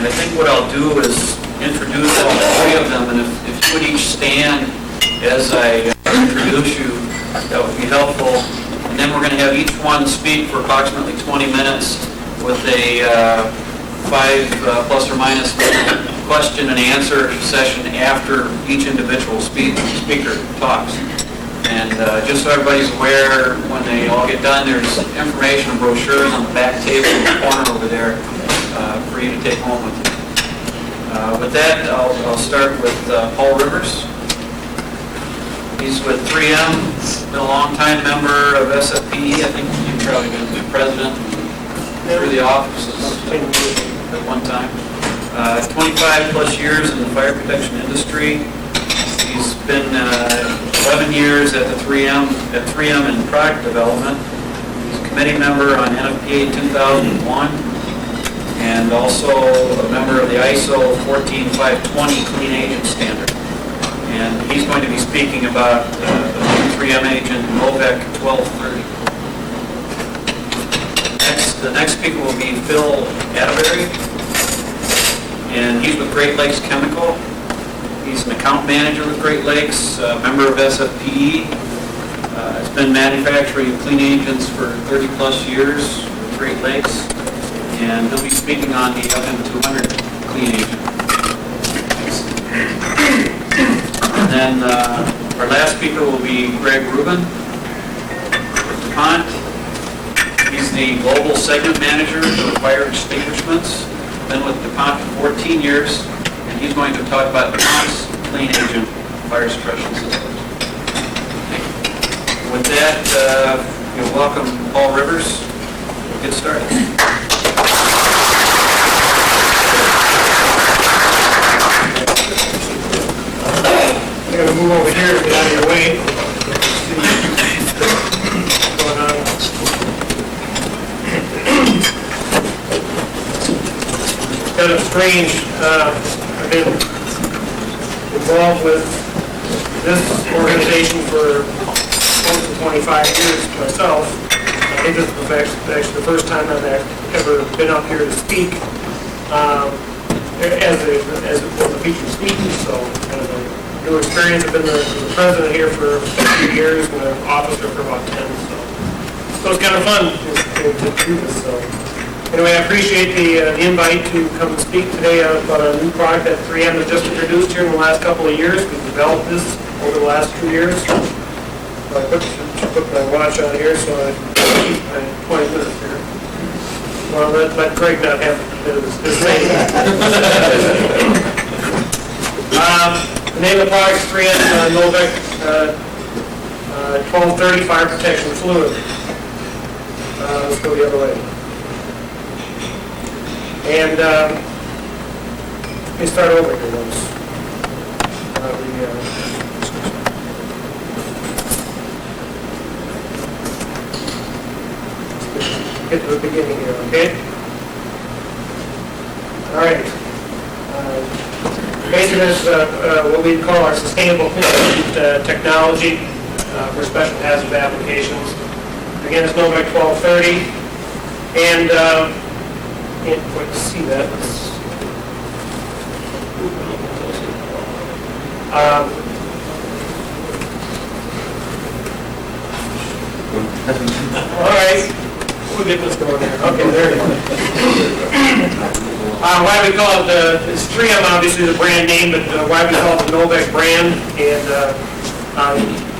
And I think what I'll do is introduce all three of them, and if you would each stand as I introduce you, that would be helpful. And then we're going to have each one speak for approximately 20 minutes with a 5 plus or minus question and answer session after each individual speaker talks. And just so everybody's aware, when they all get done, there's information and brochures on the back table in the corner over there for you to take home with you. With that, I'll start with Paul Rivers. He's with 3M, been a long-time member of SFPE. I think you've probably been the president through the offices at one time. 25 plus years in the fire protection industry. He's been 11 years at 3M in product development. He's a committee member on NFPA 2001 and also a member of the ISO 14520 Clean Agent Standard. And he's going to be speaking about the 3M agent Novec 1230. The next speaker will be Phil Atterbury, and he's with Great Lakes Chemical. He's an account manager with Great Lakes, a member of SFPE. Has been manufacturing clean agents for 30 plus years with Great Lakes, and he'll be speaking on the FM200 clean agent. And then our last speaker will be Greg Rubin with DuPont. He's the global segment manager for fire extinguishments. Been with DuPont for 14 years, and he's going to talk about DuPont's clean agent fire suppression systems. With that, you'll welcome Paul Rivers. We'll get started. I'm going to move over here to get out of your way. What's going on? Kind of strange. I've been involved with this organization for close to 25 years myself. I think this is actually the first time I've ever been up here to speak as a featured speaker. So kind of a new experience. I've been the president here for a few years and an officer for about 10. So it's kind of fun to do this. So anyway, I appreciate the invite to come and speak today about a new product that 3M has just introduced here in the last couple of years. We've developed this over the last 2 years. So I put my watch on here, so I keep my 20 minutes here. Well, let Craig not have this thing. The name of the product is 3M Novec 1230 Fire Protection Fluid. Let's go the other way. And let me start over here once. Get to the beginning here, okay? All right. Basically, this is what we call our sustainable technology for special hazard applications. Again, it's Novec 1230, and can't quite see that. All right. We'll get this going here. Okay, there it is. Why we call it it's 3M, obviously the brand name, but why we call it the Novec brand. And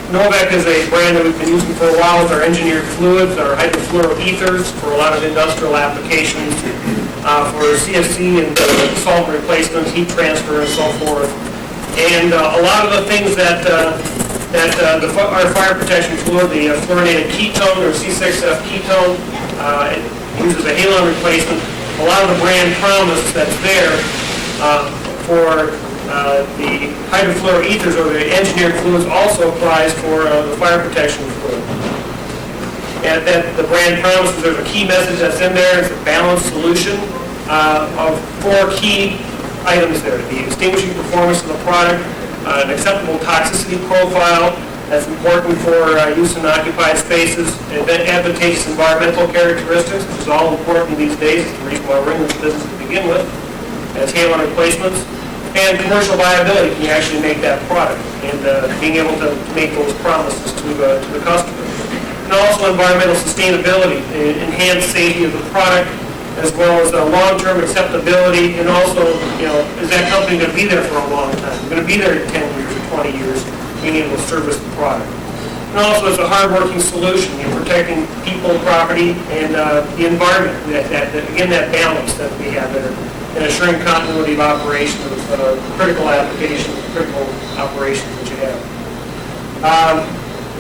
Novec is a brand that we've been using for a while with our engineered fluids, our hydrofluoroethers for a lot of industrial applications, for CFC and solvent replacements, heat transfer, and so forth. And a lot of the things that our fire protection fluid, the fluorinated ketone or C6F ketone, it uses a halon replacement. A lot of the brand promise that's there for the hydrofluoroethers or the engineered fluids also applies for the fire protection fluid. And that the brand promises there's a key message that's in there. It's a balanced solution of 4 key items there: the distinguishing performance of the product, an acceptable toxicity profile that's important for use in occupied spaces, advantageous environmental characteristics, which is all important these days. It's the reason why we're in this business to begin with. as hail replacements, and commercial viability, can you actually make that product, and being able to make those promises to the customer. And also environmental sustainability, enhanced safety of the product, as well as long-term acceptability, and also, is that company going to be there for a long time? Going to be there 10 years or 20 years, being able to service the product. And also, it's a hard-working solution, protecting people, property, and the environment. Again, that balance that we have there, and assuring continuity of operation of critical applications, critical operations that you have.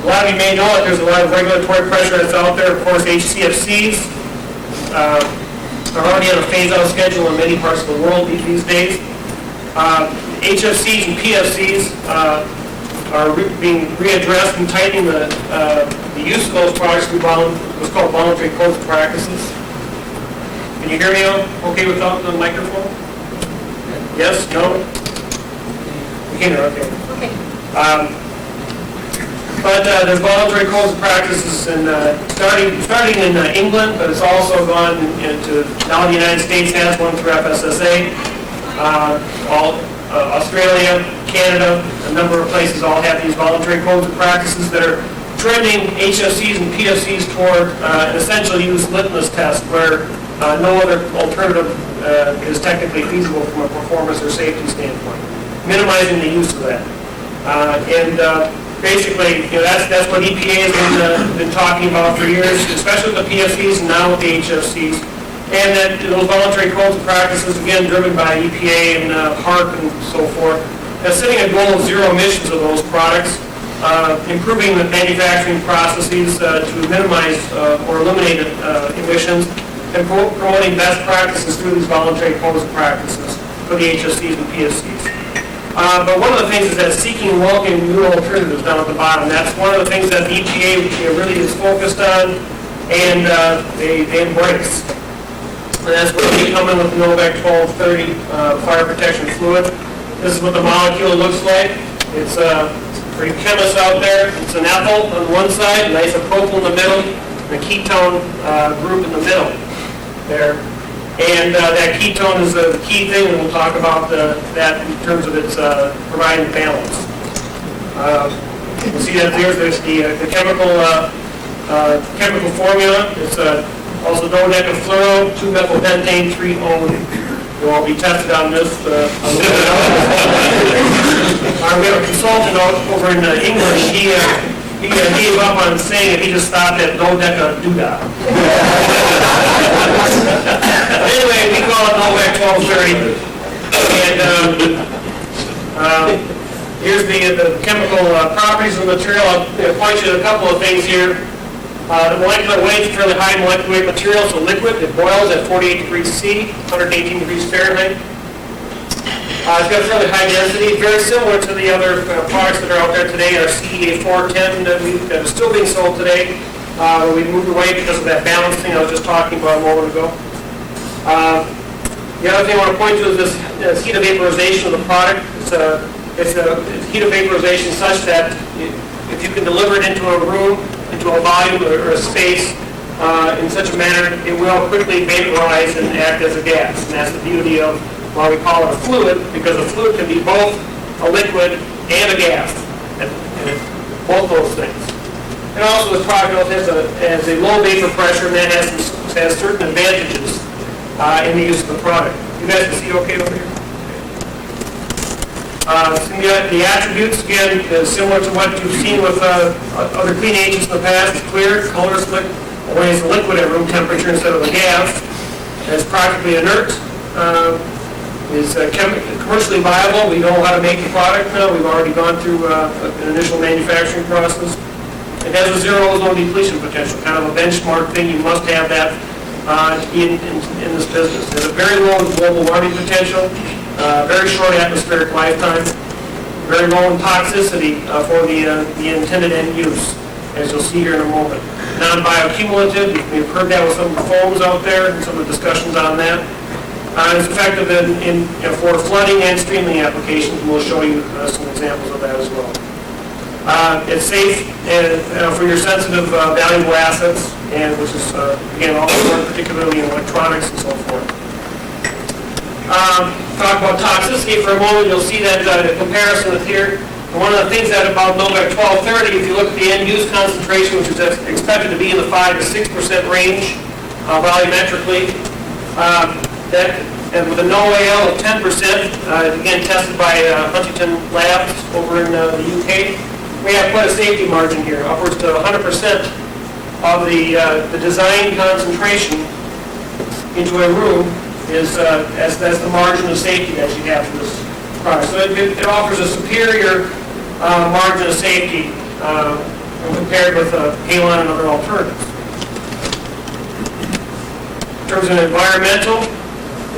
A lot of you may know that there's a lot of regulatory pressure that's out there. Of course, HCFCs are already on a phase-out schedule in many parts of the world these days. HFCs and PFCs are being readdressed and tightening the use of those products through what's called voluntary codes of practices. Can you hear me okay without the microphone? Yes? No? You can hear, okay. But there's voluntary codes of practices, and starting in England, but it's also gone into, now the United States has one through FSSA. Australia, Canada, a number of places all have these voluntary codes of practices that are trending HFCs and PFCs toward an essential use litmus test where no other alternative is technically feasible from a performance or safety standpoint, minimizing the use of that. Basically, that's what EPA has been talking about for years, especially with the PFCs and now with the HFCs. And that those voluntary codes of practices, again, driven by EPA and HARC and so forth, setting a goal of zero emissions of those products, improving the manufacturing processes to minimize or eliminate emissions, and promoting best practices through these voluntary codes of practices for the HFCs and PFCs. But one of the things is that seeking and welcoming new alternatives down at the bottom. That's one of the things that the EPA really is focused on, and they embrace. And that's where we come in with the Novec 1230 fire protection fluid. This is what the molecule looks like. It's for you chemists out there, it's an ethyl on one side, an isopropyl in the middle, and a ketone group in the middle there. And that ketone is the key thing, and we'll talk about that in terms of its providing balance. You'll see that there's the chemical formula. It's also dodecafluoro, 2-methylpentane, 3-O. We'll all be tested on this. We have a consultant over in England. He gave up on saying it. He just stopped at dodeca-doodah. Anyway, we call it Novec 1230. And here's the chemical properties of the material. I'll point you to a couple of things here. The molecular weight is fairly high molecular weight material, so liquid. It boils at 48 degrees C, 118 degrees Fahrenheit. It's got a fairly high density, very similar to the other products that are out there today, our CEA 410 that is still being sold today. We moved away because of that balance thing I was just talking about a moment ago. The other thing I want to point to is this heat of vaporization of the product. It's a heat of vaporization such that if you can deliver it into a room, into a volume or a space in such a manner, it will quickly vaporize and act as a gas. And that's the beauty of why we call it a fluid, because a fluid can be both a liquid and a gas, and both those things. And also this product has a low vapor pressure, and that has certain advantages in the use of the product. You guys can see okay over here? The attributes, again, is similar to what you've seen with other clean agents in the past. It's clear, colorless, weighs a liquid at room temperature instead of a gas. It's practically inert. Is commercially viable. We know how to make the product now. We've already gone through an initial manufacturing process. It has a zero ozone depletion potential, kind of a benchmark thing. You must have that in this business. It has a very low global warming potential, very short atmospheric lifetime, very low in toxicity for the intended end use, as you'll see here in a moment. Non-bioaccumulative, we've heard that with some of the foams out there and some of the discussions on that. It's effective for flooding and streaming applications, and we'll show you some examples of that as well. It's safe for your sensitive, valuable assets, and which is, again, also particularly in electronics and so forth. Talk about toxicity for a moment. You'll see that the comparison with here. And one of the things that about Novec 1230, if you look at the end-use concentration, which is expected to be in the 5 to 6% range volumetrically, and with a NOAL of 10%, again tested by Huntington Labs over in the UK, we have quite a safety margin here, upwards to 100% of the design concentration into a room is as the margin of safety that you have for this product. So it offers a superior margin of safety when compared with halon and other alternatives. In terms of environmental,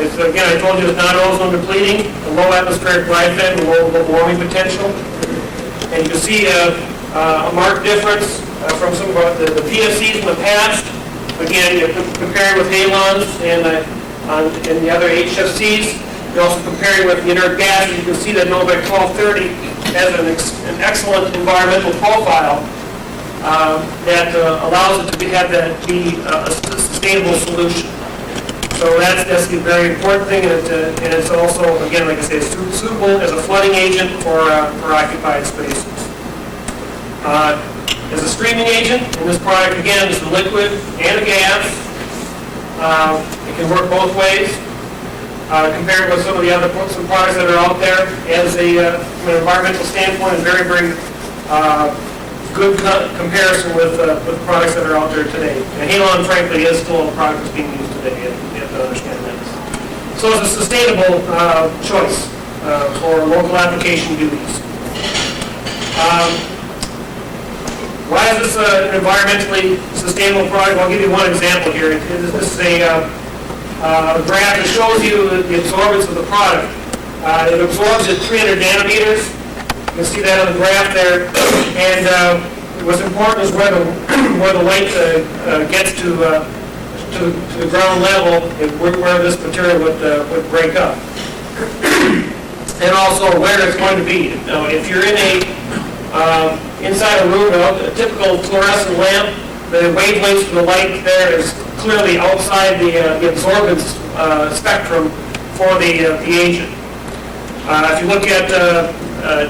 it's, again, I told you it's non-ozone depleting, a low atmospheric glyphosate, and low global warming potential. And you can see a marked difference from some of the PFCs in the past. Again, you're comparing with halons and the other HFCs. You're also comparing with the inert gases. You can see that Novec 1230 has an excellent environmental profile that allows it to have that be a sustainable solution. So that's a very important thing, and it's also, again, like I say, suitable as a flooding agent for occupied spaces. As a streaming agent, in this product, again, is a liquid and a gas. It can work both ways. Compared with some of the other products that are out there, as from an environmental standpoint, a very, very good comparison with products that are out there today. And halon, frankly, is still a product that's being used today. You have to understand that. So it's a sustainable choice for local application duties. Why is this an environmentally sustainable product? Well, I'll give you one example here. This is a graph that shows you the absorbance of the product. It absorbs at 300 nanometers. You can see that on the graph there. And what's important is where the light gets to the ground level, and where this material would break up. And also where it's going to be. Now, if you're in inside a room, a typical fluorescent lamp, the wavelengths of the light there is clearly outside the absorbance spectrum for the agent. If you look at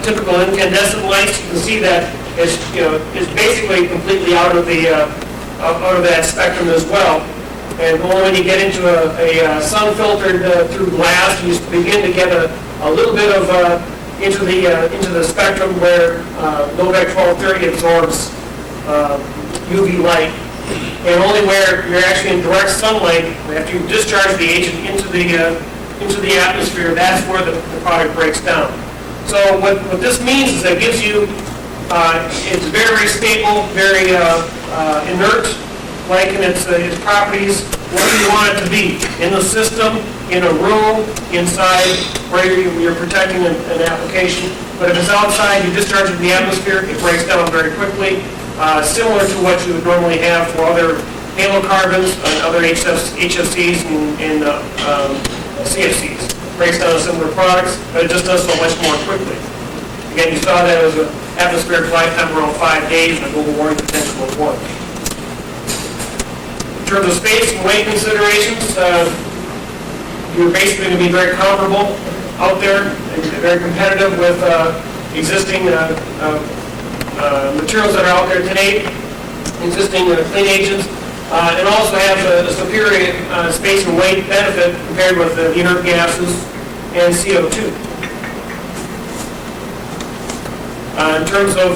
typical incandescent lights, you can see that it's basically completely out of that spectrum as well. And only when you get into a sun filtered through glass, you begin to get a little bit of into the spectrum where Novec 1230 absorbs UV light. And only where you're actually in direct sunlight, after you discharge the agent into the atmosphere, that's where the product breaks down. So what this means is that it gives you, it's very, very stable, very inert, like in its properties, where you want it to be, in the system, in a room, inside, where you're protecting an application. But if it's outside, you discharge it in the atmosphere, it breaks down very quickly, similar to what you would normally have for other halocarbons and other HFCs and CFCs. Breaks down similar products, but it just does so much more quickly. Again, you saw that as an atmospheric lifetime around 5 days and a global warming potential of 1. In terms of space and weight considerations, you're basically going to be very comparable out there, and very competitive with existing materials that are out there today, existing clean agents, and also have a superior space and weight benefit compared with the inert gases and CO2. In terms of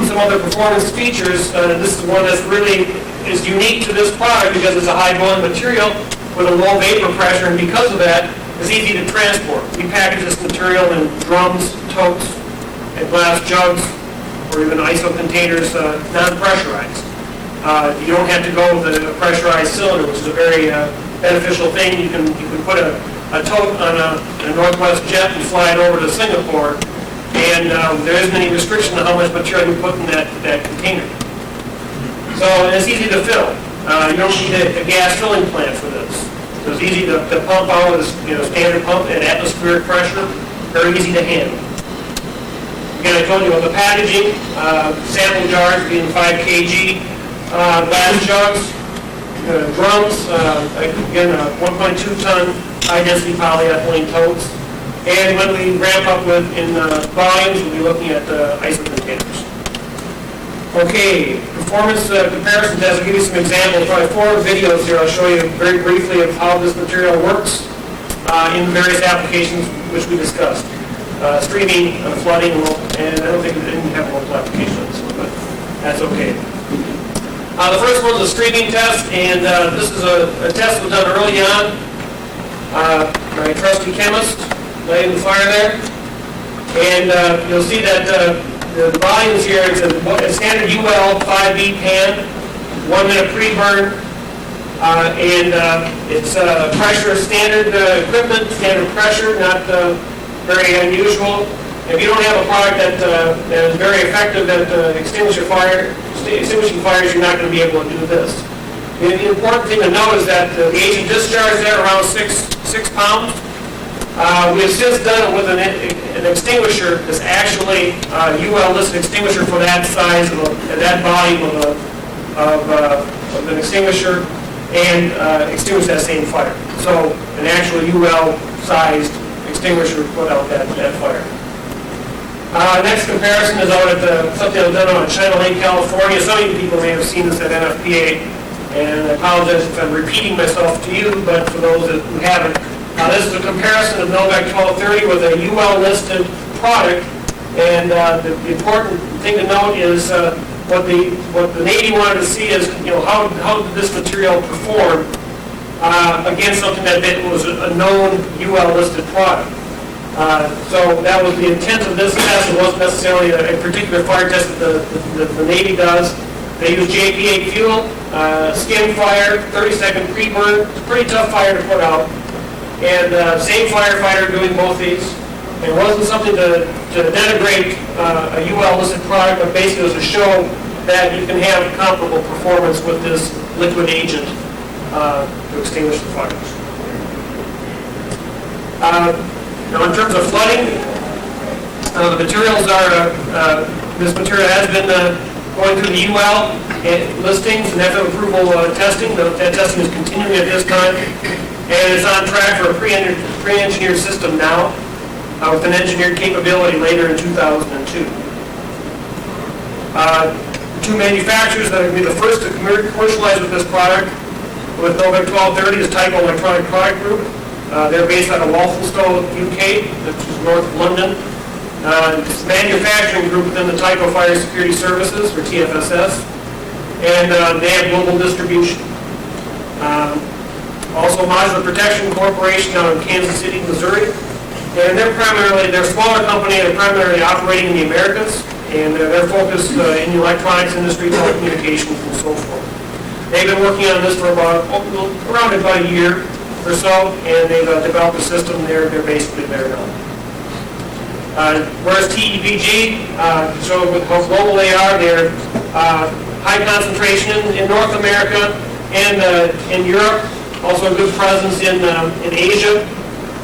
some other performance features, this is one that's really is unique to this product because it's a high volume material with a low vapor pressure, and because of that, it's easy to transport. We package this material in drums, totes, and glass jugs, or even ISO containers, non-pressurized. You don't have to go with a pressurized cylinder, which is a very beneficial thing. You can put a tote on a Northwest jet and fly it over to Singapore, and there isn't any restriction on how much material you put in that container. So it's easy to fill. You don't need a gas filling plant for this. So it's easy to pump out with a standard pump at atmospheric pressure. Very easy to handle. Again, I told you about the packaging, sample jars being 5 kg, glass jugs, drums, again, 1.2 ton high-density polyethylene totes. And when we ramp up in volumes, we'll be looking at ISO containers. Okay, performance comparison test. I'll give you some examples. Probably 4 videos here. I'll show you very briefly of how this material works in the various applications which we discussed. Streaming, flooding, and I don't think we didn't have a local application on this one, but that's okay. The first one's a streaming test, and this is a test that was done early on. My trusty chemist lighting the fire there. And you'll see that the volumes here, it's a standard UL 5B pan, 1 minute pre-burn, and it's pressure, standard equipment, standard pressure, not very unusual. If you don't have a product that is very effective at extinguishing fires, you're not going to be able to do this. The important thing to know is that the agent discharge there around 6 pounds. We have since done it with an extinguisher that's actually UL listed extinguisher for that size of that volume of an extinguisher, and extinguish that same fire. So an actual UL sized extinguisher put out that fire. Next comparison is out at something that was done on China Lake, California. Some of you people may have seen this at NFPA, and I apologize if I'm repeating myself to you, but for those who haven't, this is a comparison of Novec 1230 with a UL listed product, and the important thing to note is what the Navy wanted to see is, how did this material perform against something that was a known UL listed product. So that was the intent of this test. It wasn't necessarily a particular fire test that the Navy does. They use JP8 fuel, skim fire, 30-second pre-burn. It's a pretty tough fire to put out. And same firefighter doing both these. It wasn't something to denigrate a UL listed product, but basically it was to show that you can have comparable performance with this liquid agent to extinguish the fires. Now, in terms of flooding, the materials are, this material has been going through the UL listings and FM approval testing. That testing is continuing at this time, and it's on track for a pre-engineered system now, with an engineered capability later in 2002. Two manufacturers that are going to be the first to commercialize with this product with Novec 1230 is Tyco Electronic Product Group. They're based out of Walthamstow, UK, which is north of London. It's a manufacturing group within the Tyco Fire Security Services, or TFSS, and they have global distribution. Also, Modular Protection Corporation out in Kansas City, Missouri, and they're a smaller company. They're primarily operating in the Americas, and they're focused in the electronics industry, telecommunications, and so forth. They've been working on this for around about a year or so, and they've developed a system. They're basically there now. Whereas TEPG, so with how global they are, they're high concentration in North America and in Europe, also a good presence in Asia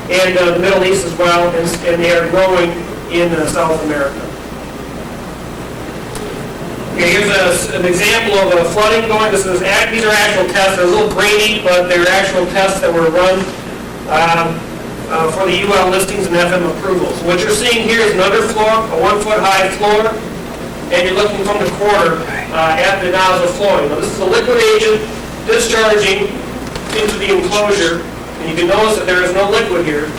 and the Middle East as well, and they are growing in South America. Okay, here's an example of flooding going. These are actual tests. They're a little grainy, but they're actual tests that were run for the UL listings and FM approvals. What you're seeing here is an underfloor, a 1-foot high floor, and you're looking from the corner at the nozzle flowing. Now, this is a liquid agent discharging into the enclosure, and you can notice that there is no liquid here.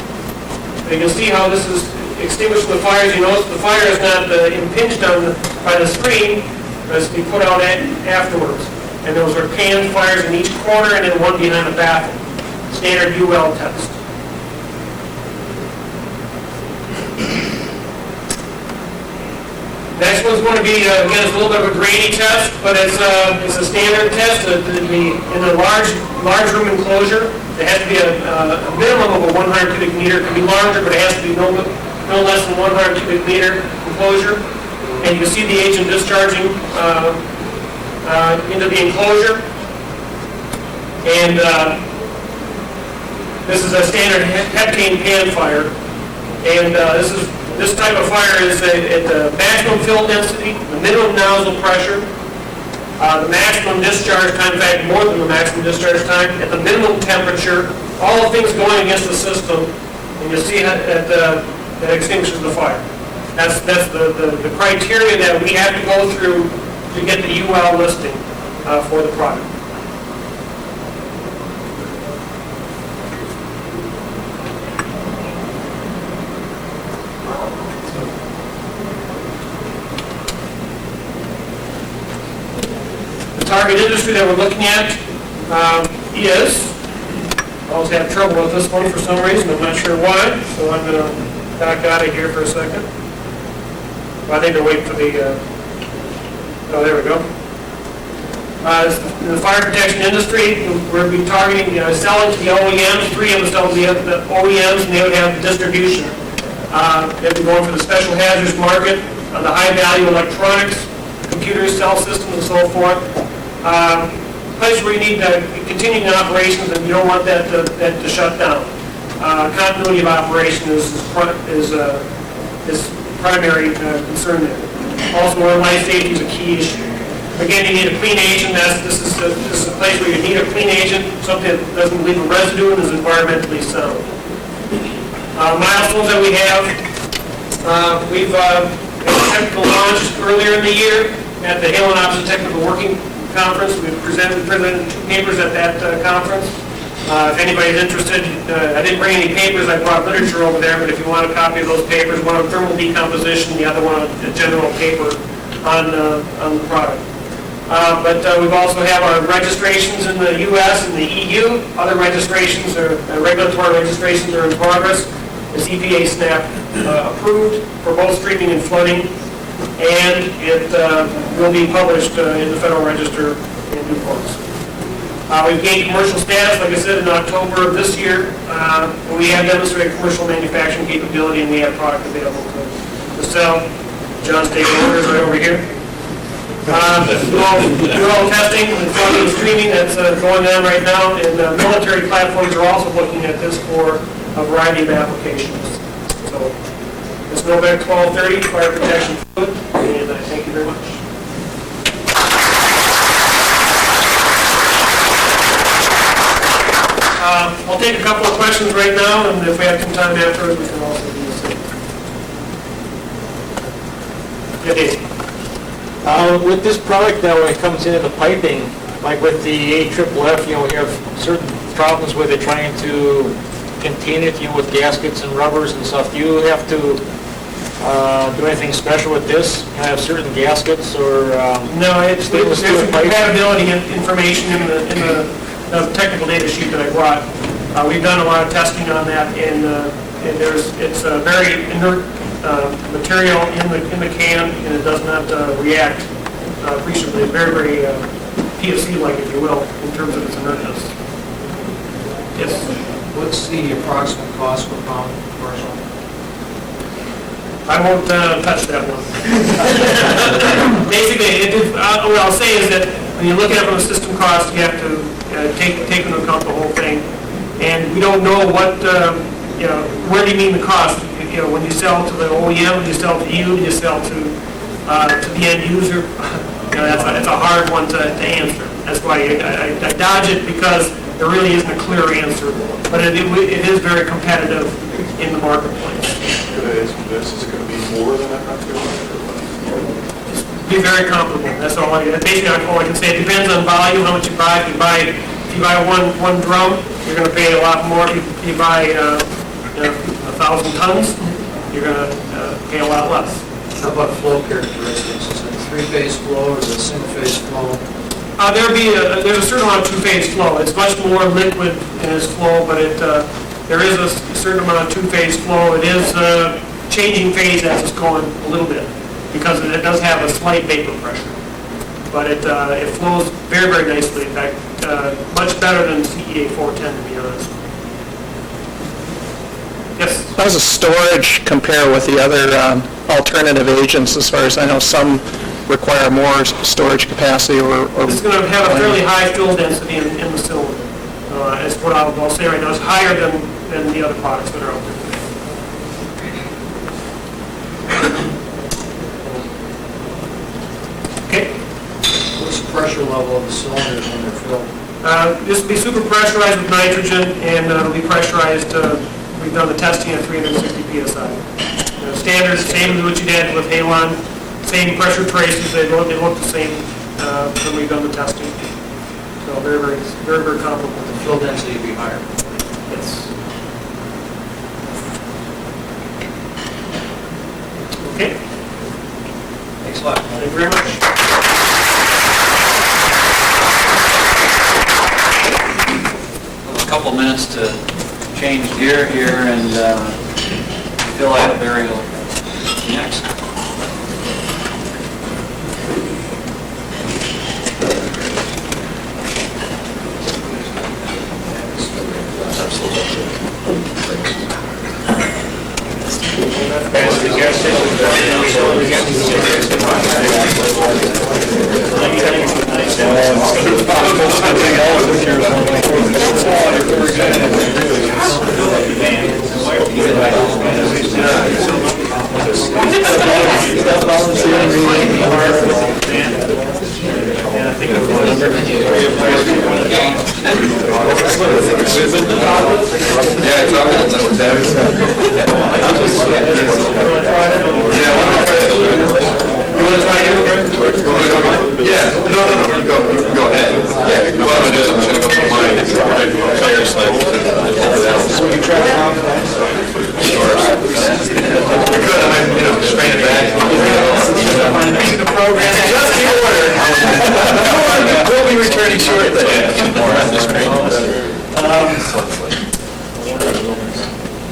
But you can see how this is extinguishing the fires. You notice the fire is not impinged on by the screen, as we put out afterwards. And those are pan fires in each corner and then one behind the baffle. Standard UL test. Next one's going to be, again, it's a little bit of a grainy test, but it's a standard test in a large room enclosure. There has to be a minimum of a 100 cubic meter. It can be larger, but it has to be no less than 100 cubic meter enclosure. And you can see the agent discharging into the enclosure. And this is a standard heptane pan fire. And this type of fire is at the maximum fill density, the minimum nozzle pressure, the maximum discharge time, in fact, more than the maximum discharge time, at the minimum temperature, all the things going against the system, and you see that extinguishes the fire. That's the criteria that we have to go through to get the UL listing for the product. The target industry that we're looking at is, I always have trouble with this one for some reason, I'm not sure why, so I'm going to back out of here for a second. I think they're waiting for the, oh, there we go. The fire protection industry, we'll be targeting, selling to the OEMs. 3 of them sell to the OEMs, and they would have distribution. They'd be going for the special hazards market, the high-value electronics, computers, cell systems, and so forth. Place where you need continuing operations, and you don't want that to shut down. Continuity of operation is primary concern there. Also, life safety is a key issue. Again, you need a clean agent. This is a place where you need a clean agent, something that doesn't leave a residue and is environmentally sound. Milestones that we have, we've had a technical launch earlier in the year at the Halen Option Technical Working Conference. We presented 2 papers at that conference. If anybody's interested, I didn't bring any papers. I brought literature over there, but if you want a copy of those papers, one on thermal decomposition, the other one on a general paper on the product. But we've also have our registrations in the U.S. and the EU. Other registrations, regulatory registrations are in progress. It's EPA SNAP approved for both streaming and flooding, and it will be published in the Federal Register in due course. We've gained commercial status, like I said, in October of this year. We have demonstrated commercial manufacturing capability, and we have product available to sell. John's taking orders right over here. Dual testing and flooding and streaming that's going on right now, and military platforms are also looking at this for a variety of applications. So, it's Novak 1230, fire protection fluid, and I thank you very much. I'll take a couple of questions right now, and if we have some time afterwards, we can also do the same. Yeah, Dave. With this product now, when it comes into the piping, like with the AFFF, we have certain problems where they're trying to contain it, with gaskets and rubbers and stuff. Do you have to do anything special with this? Can I have certain gaskets or? No, there's compatibility information in the technical data sheet that I brought. We've done a lot of testing on that, and it's a very inert material in the can, and it does not react appreciably. It's very, very PFC-like, if you will, in terms of its inertness. Yes? What's the approximate cost per pound commercial? I won't touch that one. Basically, what I'll say is that when you look at it from a system cost, you have to take into account the whole thing. And we don't know what, where do you mean the cost? When you sell to the OEM, you sell to you sell to the end user. That's a hard one to answer. That's why I dodge it, because there really isn't a clear answer. But it is very competitive in the marketplace. This is going to be more than $100 Be very comparable. That's all basically all I can say. It depends on volume, how much you buy. If you buy one drum, you're going to pay a lot more. If you buy 1,000 tons, you're going to pay a lot less. How about flow characteristics? Is it a 3-phase flow or is it a single-phase flow? There's a certain amount of 2-phase flow. It's much more liquid in its flow, but there is a certain amount of 2-phase flow. It is changing phase as it's going a little bit, because it does have a slight vapor pressure. But it flows very, very nicely. In fact, much better than CEA 410, to be honest. Yes? How does the storage compare with the other alternative agents? As far as I know, some require more storage capacity or It's going to have a fairly high fuel density in the cylinder. As what I'll say right now, it's higher than the other products that are out there today. Okay? What's the pressure level of the cylinders when they're filled? This will be super pressurized with nitrogen, and it'll be pressurized, we've done the testing at 360 PSI. Standard, same as what you did with Halon, same pressure traces, they look the same when we've done the testing. So very comparable. The fill density would be higher. Yes. Okay, Thanks a lot. thank you very much. A couple minutes to change gear here and fill out burial next.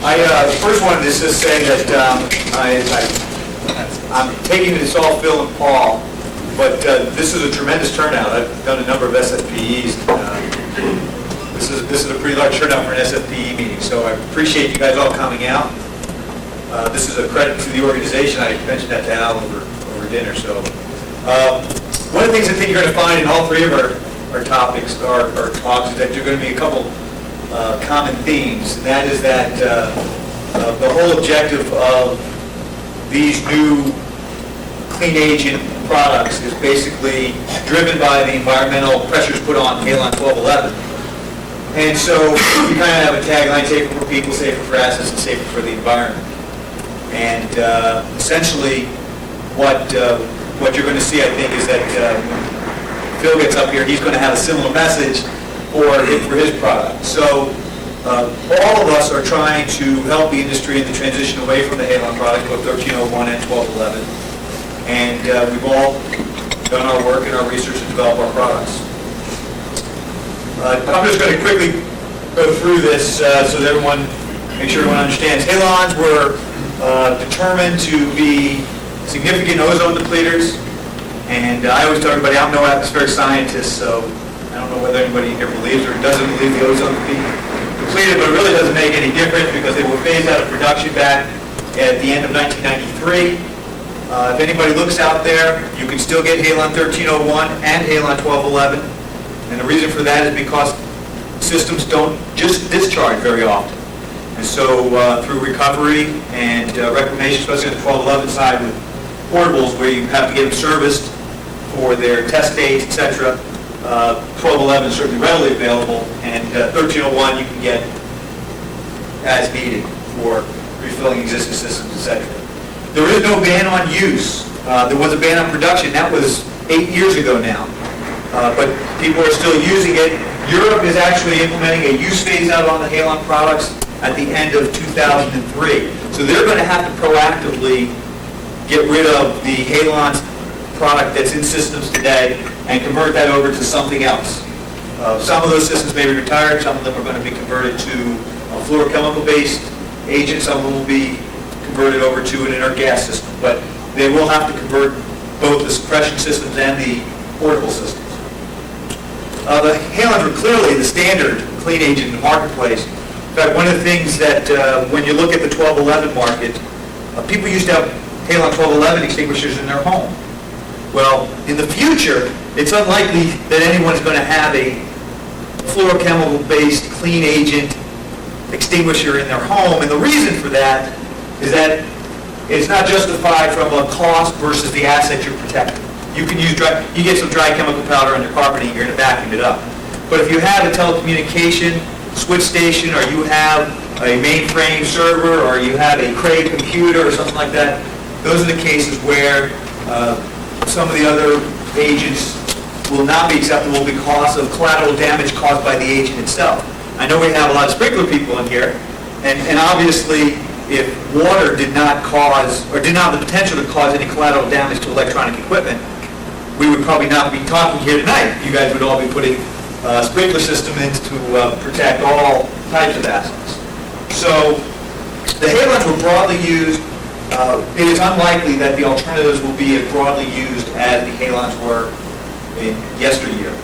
I first wanted to just say that I'm taking this all Phil and Paul, but this is a tremendous turnout. I've done a number of SFPEs. This is a pretty large turnout for an SFPE meeting, so I appreciate you guys all coming out. This is a credit to the organization. I mentioned that to Al over dinner. So one of the things I think you're going to find in all three of our topics, our talks, is that you're going to be a couple common themes, and that is that the whole objective of these new clean agent products is basically driven by the environmental pressures put on Halon 1211. And so we kind of have a tagline, safer for people, safer for assets, and safer for the environment. And essentially what you're going to see, I think, is that when Phil gets up here, he's going to have a similar message for his product. So all of us are trying to help the industry in the transition away from the Halon product, both 1301 and 1211. And we've all done our work and our research to develop our products. I'm just going to quickly go through this so that make sure everyone understands. Halons were determined to be significant ozone depleters, and I always tell everybody I'm no atmospheric scientist, so I don't know whether anybody here believes or doesn't believe the ozone to be depleted, but it really doesn't make any difference because they were phased out of production back at the end of 1993. If anybody looks out there, you can still get Halon 1301 and Halon 1211, and the reason for that is because systems don't just discharge very often. And so through recovery and reclamation, especially on the 1211 side with portables where you have to get them serviced for their test dates, etc., 1211 is certainly readily available, and 1301 you can get as needed for refilling existing systems, etc. There is no ban on use. There was a ban on production. That was 8 years ago now. But people are still using it. Europe is actually implementing a use phase out on the Halon products at the end of 2003. So they're going to have to proactively get rid of the Halon product that's in systems today and convert that over to something else. Some of those systems may be retired. Some of them are going to be converted to a fluorochemical-based agent. Some of them will be converted over to an inert gas system. But they will have to convert both the suppression systems and the portable systems. The Halons were clearly the standard clean agent in the marketplace. In fact, one of the things that when you look at the 1211 market, people used to have Halon 1211 extinguishers in their home. Well, in the future, it's unlikely that anyone's going to have a fluorochemical-based clean agent extinguisher in their home, and the reason for that is that it's not justified from a cost versus the asset you're protecting. You can use you get some dry chemical powder on your carpeting, you're going to vacuum it up. But if you have a telecommunication switch station, or you have a mainframe server, or you have a Cray computer or something like that, those are the cases where some of the other agents will not be acceptable because of collateral damage caused by the agent itself. I know we have a lot of sprinkler people in here, and obviously, if water did not cause, or did not have the potential to cause any collateral damage to electronic equipment, we would probably not be talking here tonight. You guys would all be putting a sprinkler system in to protect all types of assets. So the halons were broadly used. It is unlikely that the alternatives will be as broadly used as the halons were in yesteryear.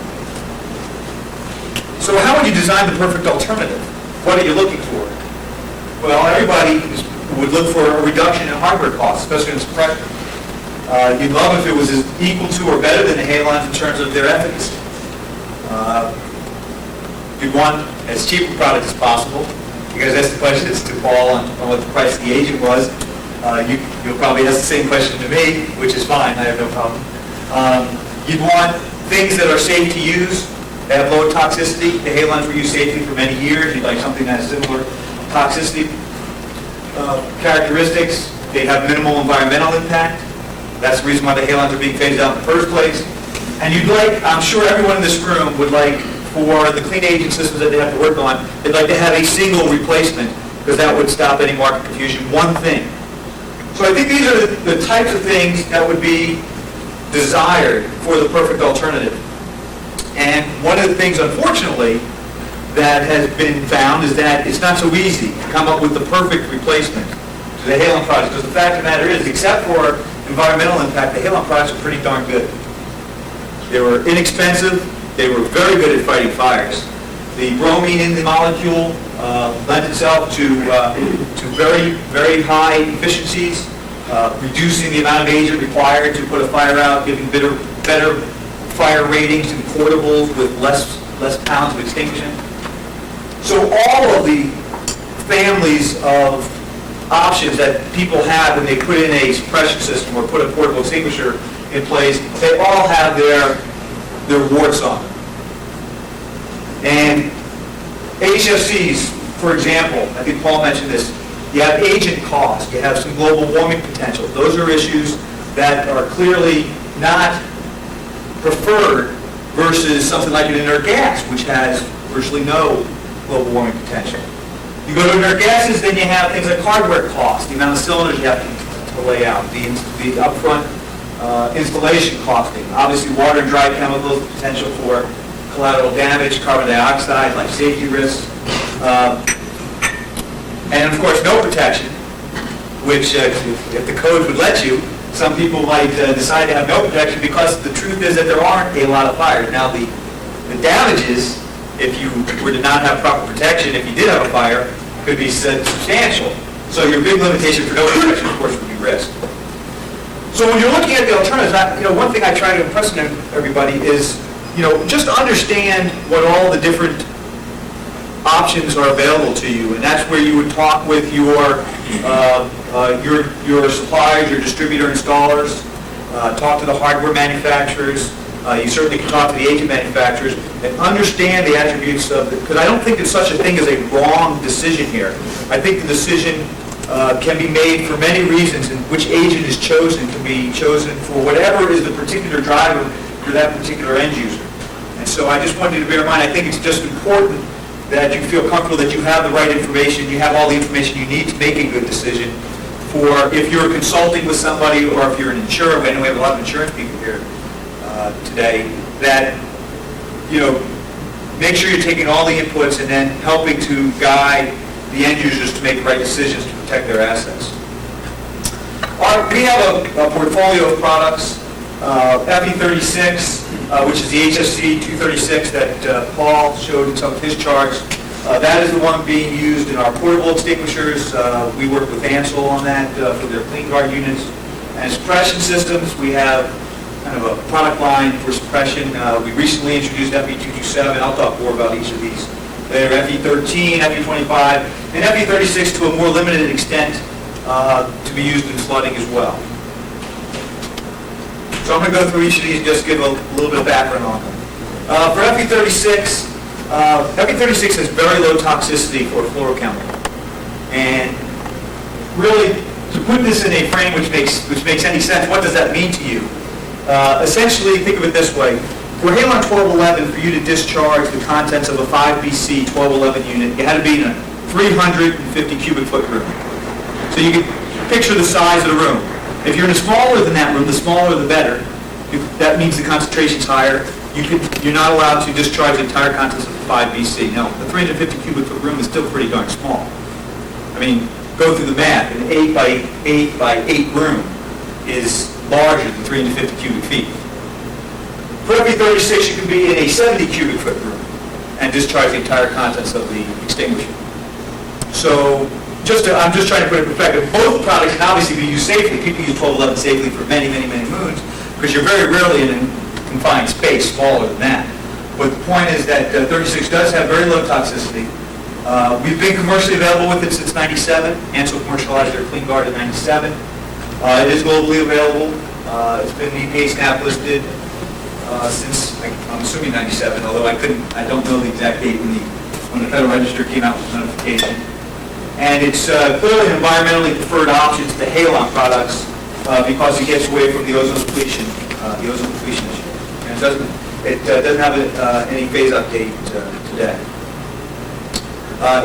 So how would you design the perfect alternative? What are you looking for? Well, everybody would look for a reduction in hardware costs, especially in suppression. You'd love if it was as equal to or better than the halons in terms of their efficacy. You'd want as cheap a product as possible. You guys asked the question as to Paul on what the price of the agent was. You'll probably ask the same question to me, which is fine, I have no problem. You'd want things that are safe to use, that have low toxicity. The halons were used safely for many years. You'd like something that has similar toxicity characteristics. They have minimal environmental impact. That's the reason why the halons are being phased out in the first place. And you'd like, I'm sure everyone in this room would like, for the clean agent systems that they have to work on, they'd like to have a single replacement, because that would stop any market confusion, one thing. So I think these are the types of things that would be desired for the perfect alternative. And one of the things, unfortunately, that has been found is that it's not so easy to come up with the perfect replacement to the halon products, because the fact of the matter is, except for environmental impact, the halon products are pretty darn good. They were inexpensive. They were very good at fighting fires. The bromine in the molecule lent itself to very, very high efficiencies, reducing the amount of agent required to put a fire out, giving better fire ratings in portables with less pounds of extinction. So all of the families of options that people have when they put in a suppression system or put a portable extinguisher in place, they all have their warts on them. And HFCs, for example, I think Paul mentioned this, you have agent cost, you have some global warming potential. Those are issues that are clearly not preferred versus something like an inert gas, which has virtually no global warming potential. You go to inert gases, then you have things like hardware cost, the amount of cylinders you have to lay out, the upfront installation costing, obviously water and dry chemicals, potential for collateral damage, carbon dioxide, life safety risks, and of course no protection, which if the code would let you, some people might decide to have no protection because the truth is that there aren't a lot of fires. Now the damages, if you were to not have proper protection, if you did have a fire, could be substantial. So your big limitation for no protection, of course, would be risk. So when you're looking at the alternatives, one thing I try to impress on everybody is, just understand what all the different options are available to you, and that's where you would talk with your suppliers, your distributor installers, talk to the hardware manufacturers. You certainly can talk to the agent manufacturers and understand the attributes of it, because I don't think there's such a thing as a wrong decision here. I think the decision can be made for many reasons, and which agent is chosen can be chosen for whatever is the particular driver for that particular end user. And so I just wanted you to bear in mind, I think it's just important that you feel comfortable that you have the right information, you have all the information you need to make a good decision for if you're consulting with somebody or if you're an insurer. I know we have a lot of insurance people here today, that, make sure you're taking all the inputs and then helping to guide the end users to make the right decisions to protect their assets. We have a portfolio of products, FE36, which is the HFC 236 that Paul showed in some of his charts. That is the one being used in our portable extinguishers. We work with Ansel on that for their clean guard units. And suppression systems, we have kind of a product line for suppression. We recently introduced FE227. I'll talk more about each of these later. FE13, FE25, and FE36 to a more limited extent to be used in flooding as well. So I'm going to go through each of these and just give a little bit of background on them. For FE36, FE36 has very low toxicity for a fluorochemical. And really, to put this in a frame which makes any sense, what does that mean to you? Essentially, think of it this way. For Halon 1211, for you to discharge the contents of a 5BC 1211 unit, it had to be in a 350 cubic foot room. So you can picture the size of the room. If you're in a smaller than that room, the smaller the better. That means the concentration's higher. You're not allowed to discharge the entire contents of the 5BC. Now, the 350 cubic foot room is still pretty darn small. I mean, go through the math. An 8 by 8 by 8 room is larger than 350 cubic feet. For FE36, you can be in a 70 cubic foot room and discharge the entire contents of the extinguisher. So, I'm just trying to put it in perspective. Both products can obviously be used safely. People use 1211 safely for many, many, many moons because you're very rarely in a confined space smaller than that. But the point is that 36 does have very low toxicity. We've been commercially available with it since '97. Ansel commercialized their Clean Guard in '97. It is globally available. It's been EPA SNAP listed since, I'm assuming '97, although I don't know the exact date when the Federal Register came out with notification. And it's clearly an environmentally preferred option to the Halon products because it gets away from the ozone depletion issue. And it doesn't have any phase update today.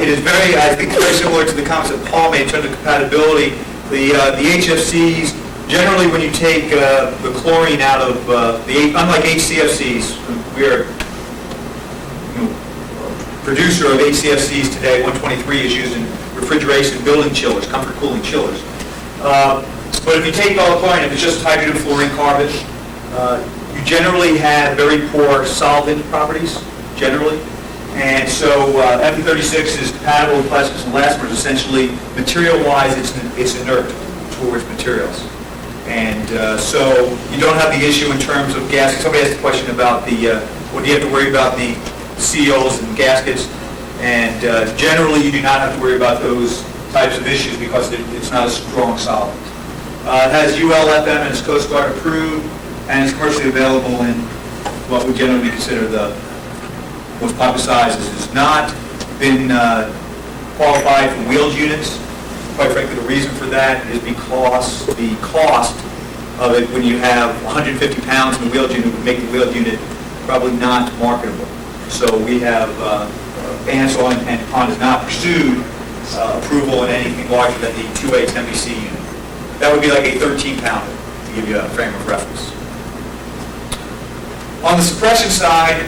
It is I think very similar to the comments that Paul made in terms of compatibility. The HFCs, generally when you take the chlorine out of unlike HCFCs, we're producer of HCFCs today, 123 is used in refrigeration, building chillers, comfort cooling chillers. But if you take all the chlorine, if it's just hydrogen, fluorine, carbon, you generally have very poor solvent properties, generally. And so FE36 is compatible with plastics and elastomers. Essentially, material-wise, it's inert towards materials. And so you don't have the issue in terms of gaskets. Somebody asked a question about what do you have to worry about the seals and gaskets. And generally, you do not have to worry about those types of issues because it's not a strong solvent. It has UL/FM and is Coast Guard approved, and it's commercially available in what we generally consider the most popular sizes. It's not been qualified for wheeled units. Quite frankly, the reason for that is because the cost of it when you have 150 pounds in a wheeled unit would make the wheeled unit probably not marketable. So we have, Ansel and PON has not pursued approval in anything larger than the 2A 10BC unit. That would be like a 13-pounder, to give you a frame of reference. On the suppression side,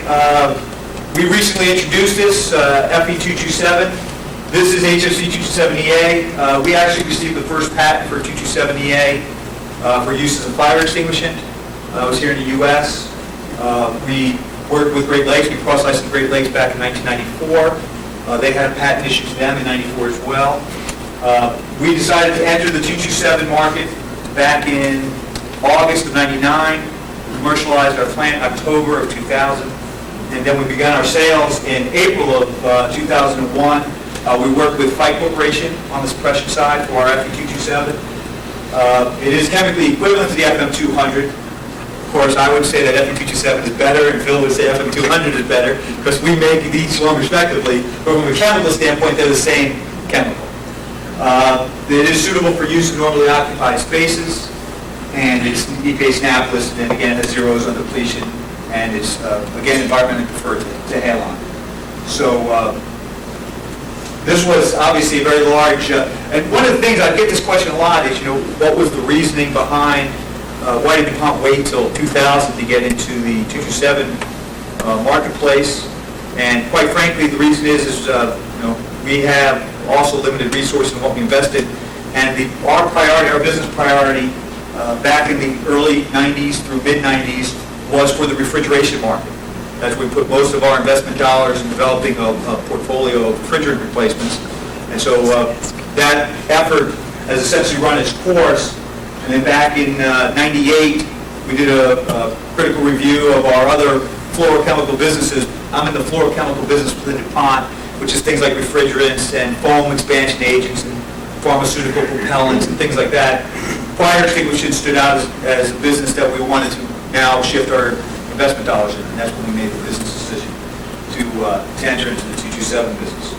we recently introduced this, FE227. This is HFC 227EA. We actually received the first patent for 227EA for use as a fire extinguishant. It was here in the U.S. We worked with Great Lakes. We cross-licensed Great Lakes back in 1994. They had a patent issued to them in '94 as well. We decided to enter the 227 market back in August of '99. Commercialized our plant in October of 2000. And then we began our sales in April of 2001. We worked with Fite Corporation on the suppression side for our FE227. It is chemically equivalent to the FM200. Of course, I would say that FE227 is better, and Phil would say FM200 is better, because we make each one respectively, but from a chemical standpoint, they're the same chemical. It is suitable for use in normally occupied spaces, and it's EPA SNAP listed, and again, has zero ozone depletion, and it's, again, environmentally preferred to Halon. So, this was obviously a very large, and one of the things, I get this question a lot, is, what was the reasoning behind why did DuPont wait till 2000 to get into the 227 marketplace? And quite frankly, the reason is we have also limited resources in what we invested, and our business priority back in the early 90s through mid-90s was for the refrigeration market. That's where we put most of our investment dollars in developing a portfolio of refrigerant replacements. And so that effort has essentially run its course. And then back in '98, we did a critical review of our other fluorochemical businesses. I'm in the fluorochemical business within DuPont, which is things like refrigerants and foam expansion agents and pharmaceutical propellants and things like that. Fire extinguishers stood out as a business that we wanted to now shift our investment dollars in, and that's when we made the business decision to enter into the 227 business.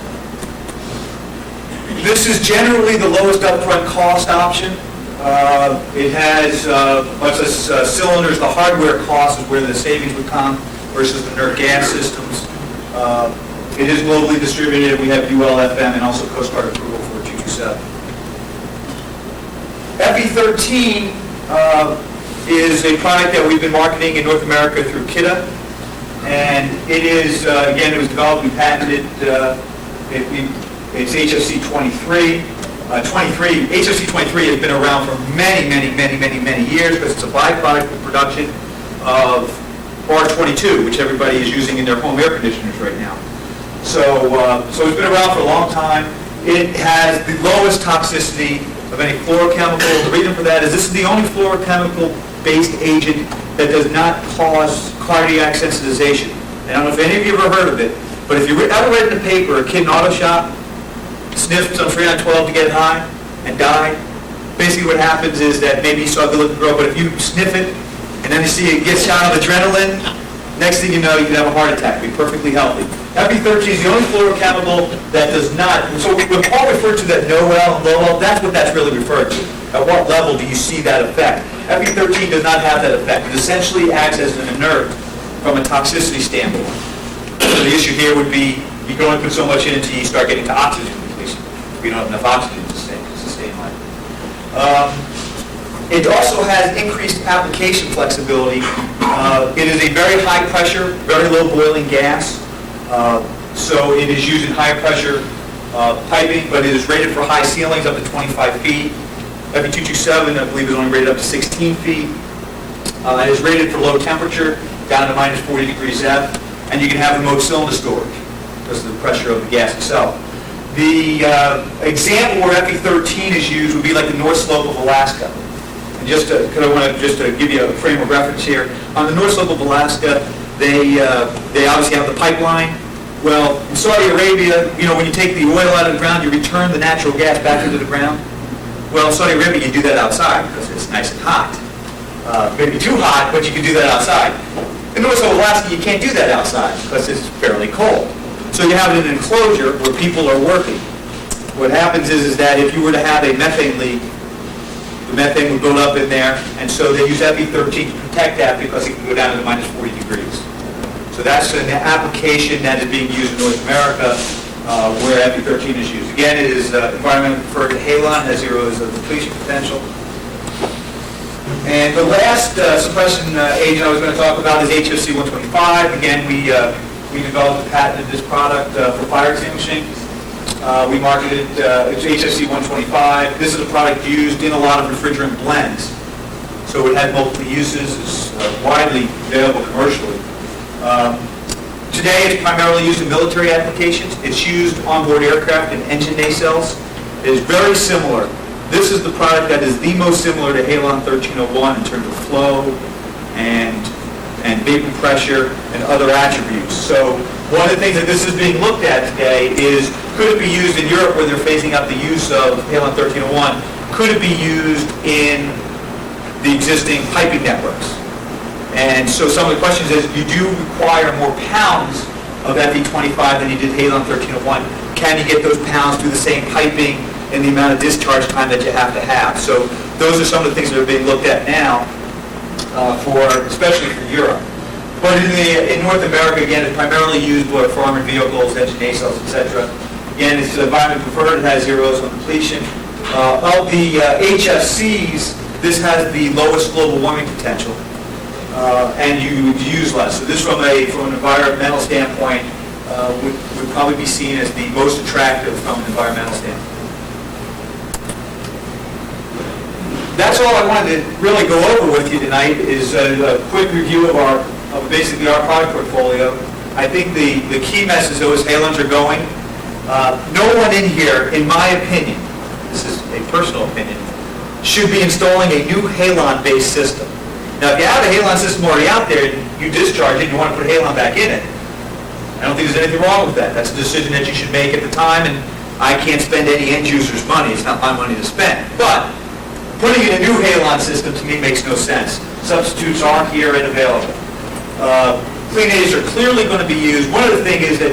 This is generally the lowest upfront cost option. It has much less cylinders. The hardware cost is where the savings would come versus the inert gas systems. It is globally distributed. We have UL, FM, and also Coast Guard approval for 227. FE13 is a product that we've been marketing in North America through Kidde, and it is, again, it was developed and patented. It's HFC 23. HFC 23 has been around for many years because it's a byproduct of production of R22, which everybody is using in their home air conditioners right now. So it's been around for a long time. It has the lowest toxicity of any fluorochemical. The reason for that is this is the only fluorochemical-based agent that does not cause cardiac sensitization. And I don't know if any of you have ever heard of it, but if you ever read in the paper, a kid in auto shop sniffed some Freon 12 to get high and died, basically what happens is that maybe you saw a good-looking girl, but if you sniff it and then you see it get shot of adrenaline, next thing you know, you can have a heart attack, be perfectly healthy. FE13 is the only fluorochemical that does not, so when Paul referred to that no well and low well, that's what that's really referred to. At what level do you see that effect? FE13 does not have that effect. It essentially acts as an inert from a toxicity standpoint. So the issue here would be you go and put so much in until you start getting to oxygen depletion. We don't have enough oxygen to sustain life. It also has increased application flexibility. It is a very high pressure, very low boiling gas. So it is used in high pressure piping, but it is rated for high ceilings up to 25 feet. FE227, I believe, is only rated up to 16 feet. It is rated for low temperature, down to minus 40 degrees F, and you can have remote cylinder storage because of the pressure of the gas itself. The example where FE13 is used would be like the North Slope of Alaska. And because I want to give you a frame of reference here, on the North Slope of Alaska, they obviously have the pipeline. Well, in Saudi Arabia, when you take the oil out of the ground, you return the natural gas back into the ground. Well, in Saudi Arabia, you do that outside because it's nice and hot. Maybe too hot, but you can do that outside. In North Slope of Alaska, you can't do that outside because it's fairly cold. So you have it in an enclosure where people are working. What happens is that if you were to have a methane leak, the methane would build up in there, and so they use FE13 to protect that because it can go down to minus 40 degrees. So that's an application that is being used in North America where FE13 is used. Again, it is environmentally preferred to halon, has zero depletion potential. And the last suppression agent I was going to talk about is HFC 125. Again, we developed and patented this product for fire extinguishing. We marketed it's HFC 125. This is a product used in a lot of refrigerant blends. So it had multiple uses. It's widely available commercially. Today it's primarily used in military applications. It's used on board aircraft and engine nacelles. It is very similar. This is the product that is the most similar to Halon 1301 in terms of flow and vapor pressure and other attributes. So one of the things that this is being looked at today is, could it be used in Europe where they're phasing out the use of Halon 1301? Could it be used in the existing piping networks? And so some of the questions is, you do require more pounds of FE25 than you did Halon 1301. Can you get those pounds through the same piping and the amount of discharge time that you have to have? So those are some of the things that are being looked at now, especially for Europe. But in North America, again, it's primarily used for armored vehicles, engine nacelles, etc. Again, it's environment preferred. It has zero ozone depletion. Of the HFCs, this has the lowest global warming potential, and you use less. So this, from an environmental standpoint, would probably be seen as the most attractive from an environmental standpoint. That's all I wanted to really go over with you tonight, is a quick review of basically our product portfolio. I think the key message, though, is halons are going. No one in here, in my opinion, this is a personal opinion, should be installing a new halon-based system. Now, if you have a halon system already out there, you discharge it, and you want to put halon back in it, I don't think there's anything wrong with that. That's a decision that you should make at the time, and I can't spend any end user's money. It's not my money to spend. But putting in a new halon system, to me, makes no sense. Substitutes aren't here and available. clean agents are clearly going to be used. One of the things is that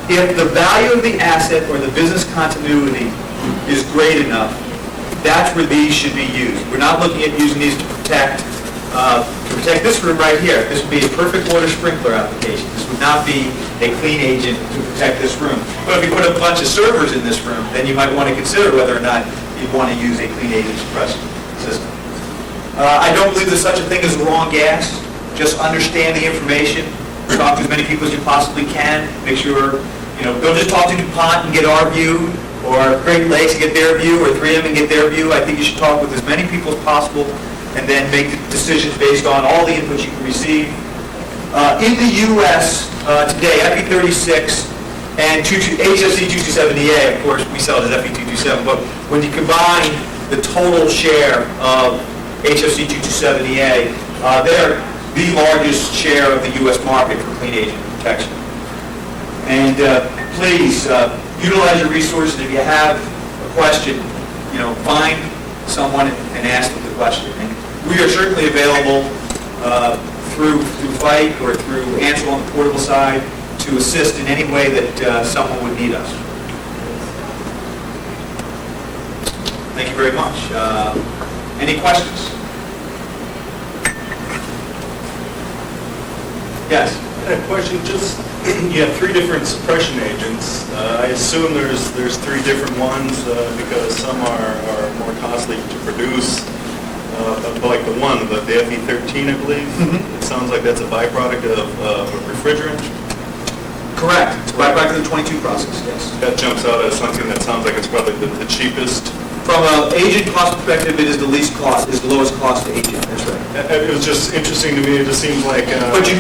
if the value of the asset or the business continuity is great enough, that's where these should be used. We're not looking at using these to protect this room right here. This would be a perfect water sprinkler application. This would not be a clean agent to protect this room. But if you put a bunch of servers in this room, then you might want to consider whether or not you want to use a clean agent suppression system. I don't believe there's such a thing as wrong gas. Just understand the information. Talk to as many people as you possibly can. Make sure, don't just talk to DuPont and get our view, or Great Lakes and get their view, or 3M and get their view. I think you should talk with as many people as possible and then make decisions based on all the inputs you can receive. In the U.S. Today, FE36 and HFC 227EA, of course, we sell it as FE227, but when you combine the total share of HFC 227EA, they're the largest share of the U.S. market for clean agent protection. And please, utilize your resources. If you have a question, find someone and ask them the question. And we are certainly available through FIGHT or through Ansel on the portable side to assist in any way that someone would need us. Thank you very much. Any questions? Yes. A question, just, you have 3 different suppression agents. I assume there's 3 different ones because some are more costly to produce. Like the FE13, I believe. It sounds like that's a byproduct of a refrigerant. Correct. It's right back to the 22 process, yes. That jumps out as something that sounds like it's probably the cheapest. From an agent cost perspective, it is the least cost, is the lowest cost agent, that's right. It was just interesting to me, it just seems like... But you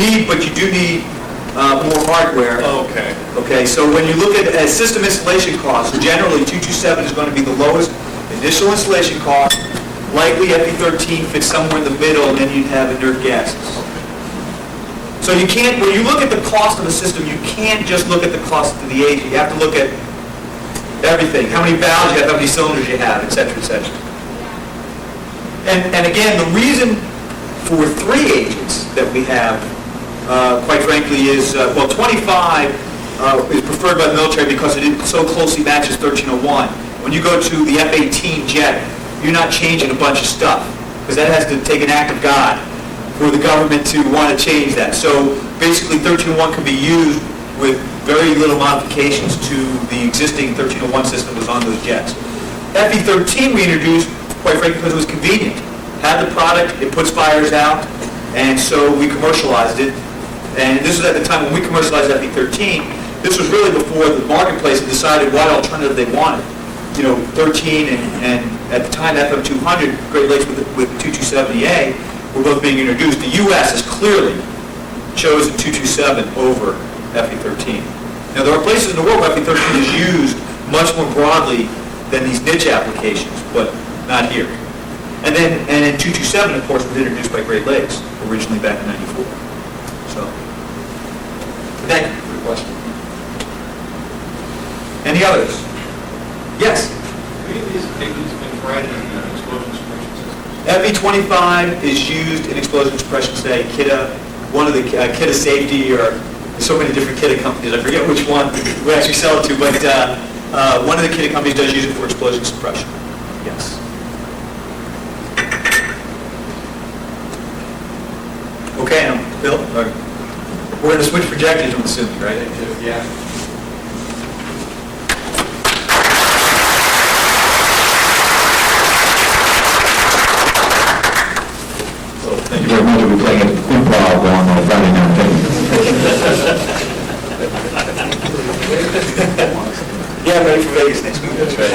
do need more hardware. Oh, okay. Okay, so when you look at system installation costs, generally 227 is going to be the lowest initial installation cost. Likely FE13 fits somewhere in the middle, and then you'd have inert gases. So you can't, when you look at the cost of a system, you can't just look at the cost of the agent. You have to look at everything, how many valves you have, how many cylinders you have, et cetera, et cetera. And again, the reason for 3 agents that we have, quite frankly, is, 25 is preferred by the military because it so closely matches 1301. When you go to the F-18 jet, you're not changing a bunch of stuff, because that has to take an act of God for the government to want to change that. So basically 1301 can be used with very little modifications to the existing 1301 system that was on those jets. FE13 we introduced, quite frankly, because it was convenient. Had the product, it puts fires out, and so we commercialized it. And this was at the time when we commercialized FE13. This was really before the marketplace had decided what alternative they wanted. 13 and at the time FM200, Great Lakes with 227EA were both being introduced. The U.S. has clearly chosen 227 over FE13. Now, there are places in the world where FE13 is used much more broadly than these niche applications, but not here. And then 227, of course, was introduced by Great Lakes originally back in '94. So, thank you for the question. Any others? Yes? FE25 is used in explosion suppression today. Kidde, one of the Kidde Safety, or so many different Kidde companies, I forget which one we actually sell it to, but one of the Kidde companies does use it for explosion suppression. Yes. Okay, now, Bill, we're going to switch projectors, I'm assuming, right? Yeah. Thank you very much. We'll be playing at improv on Friday night. Thank you. Yeah, I'm ready for Vegas next week. That's right.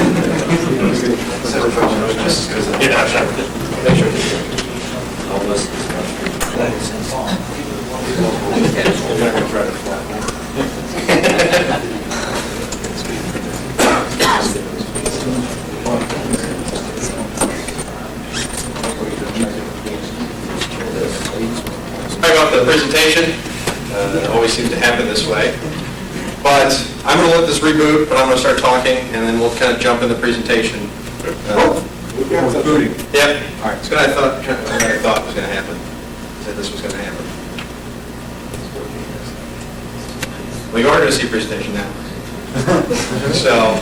Sorry about the presentation. It always seems to happen this way. But I'm going to let this reboot, but I'm going to start talking, and then we'll kind of jump in the presentation. Booting. Yep. All right. It's what I thought was going to happen. that this was going to happen. Well, you are going to see a presentation now. So,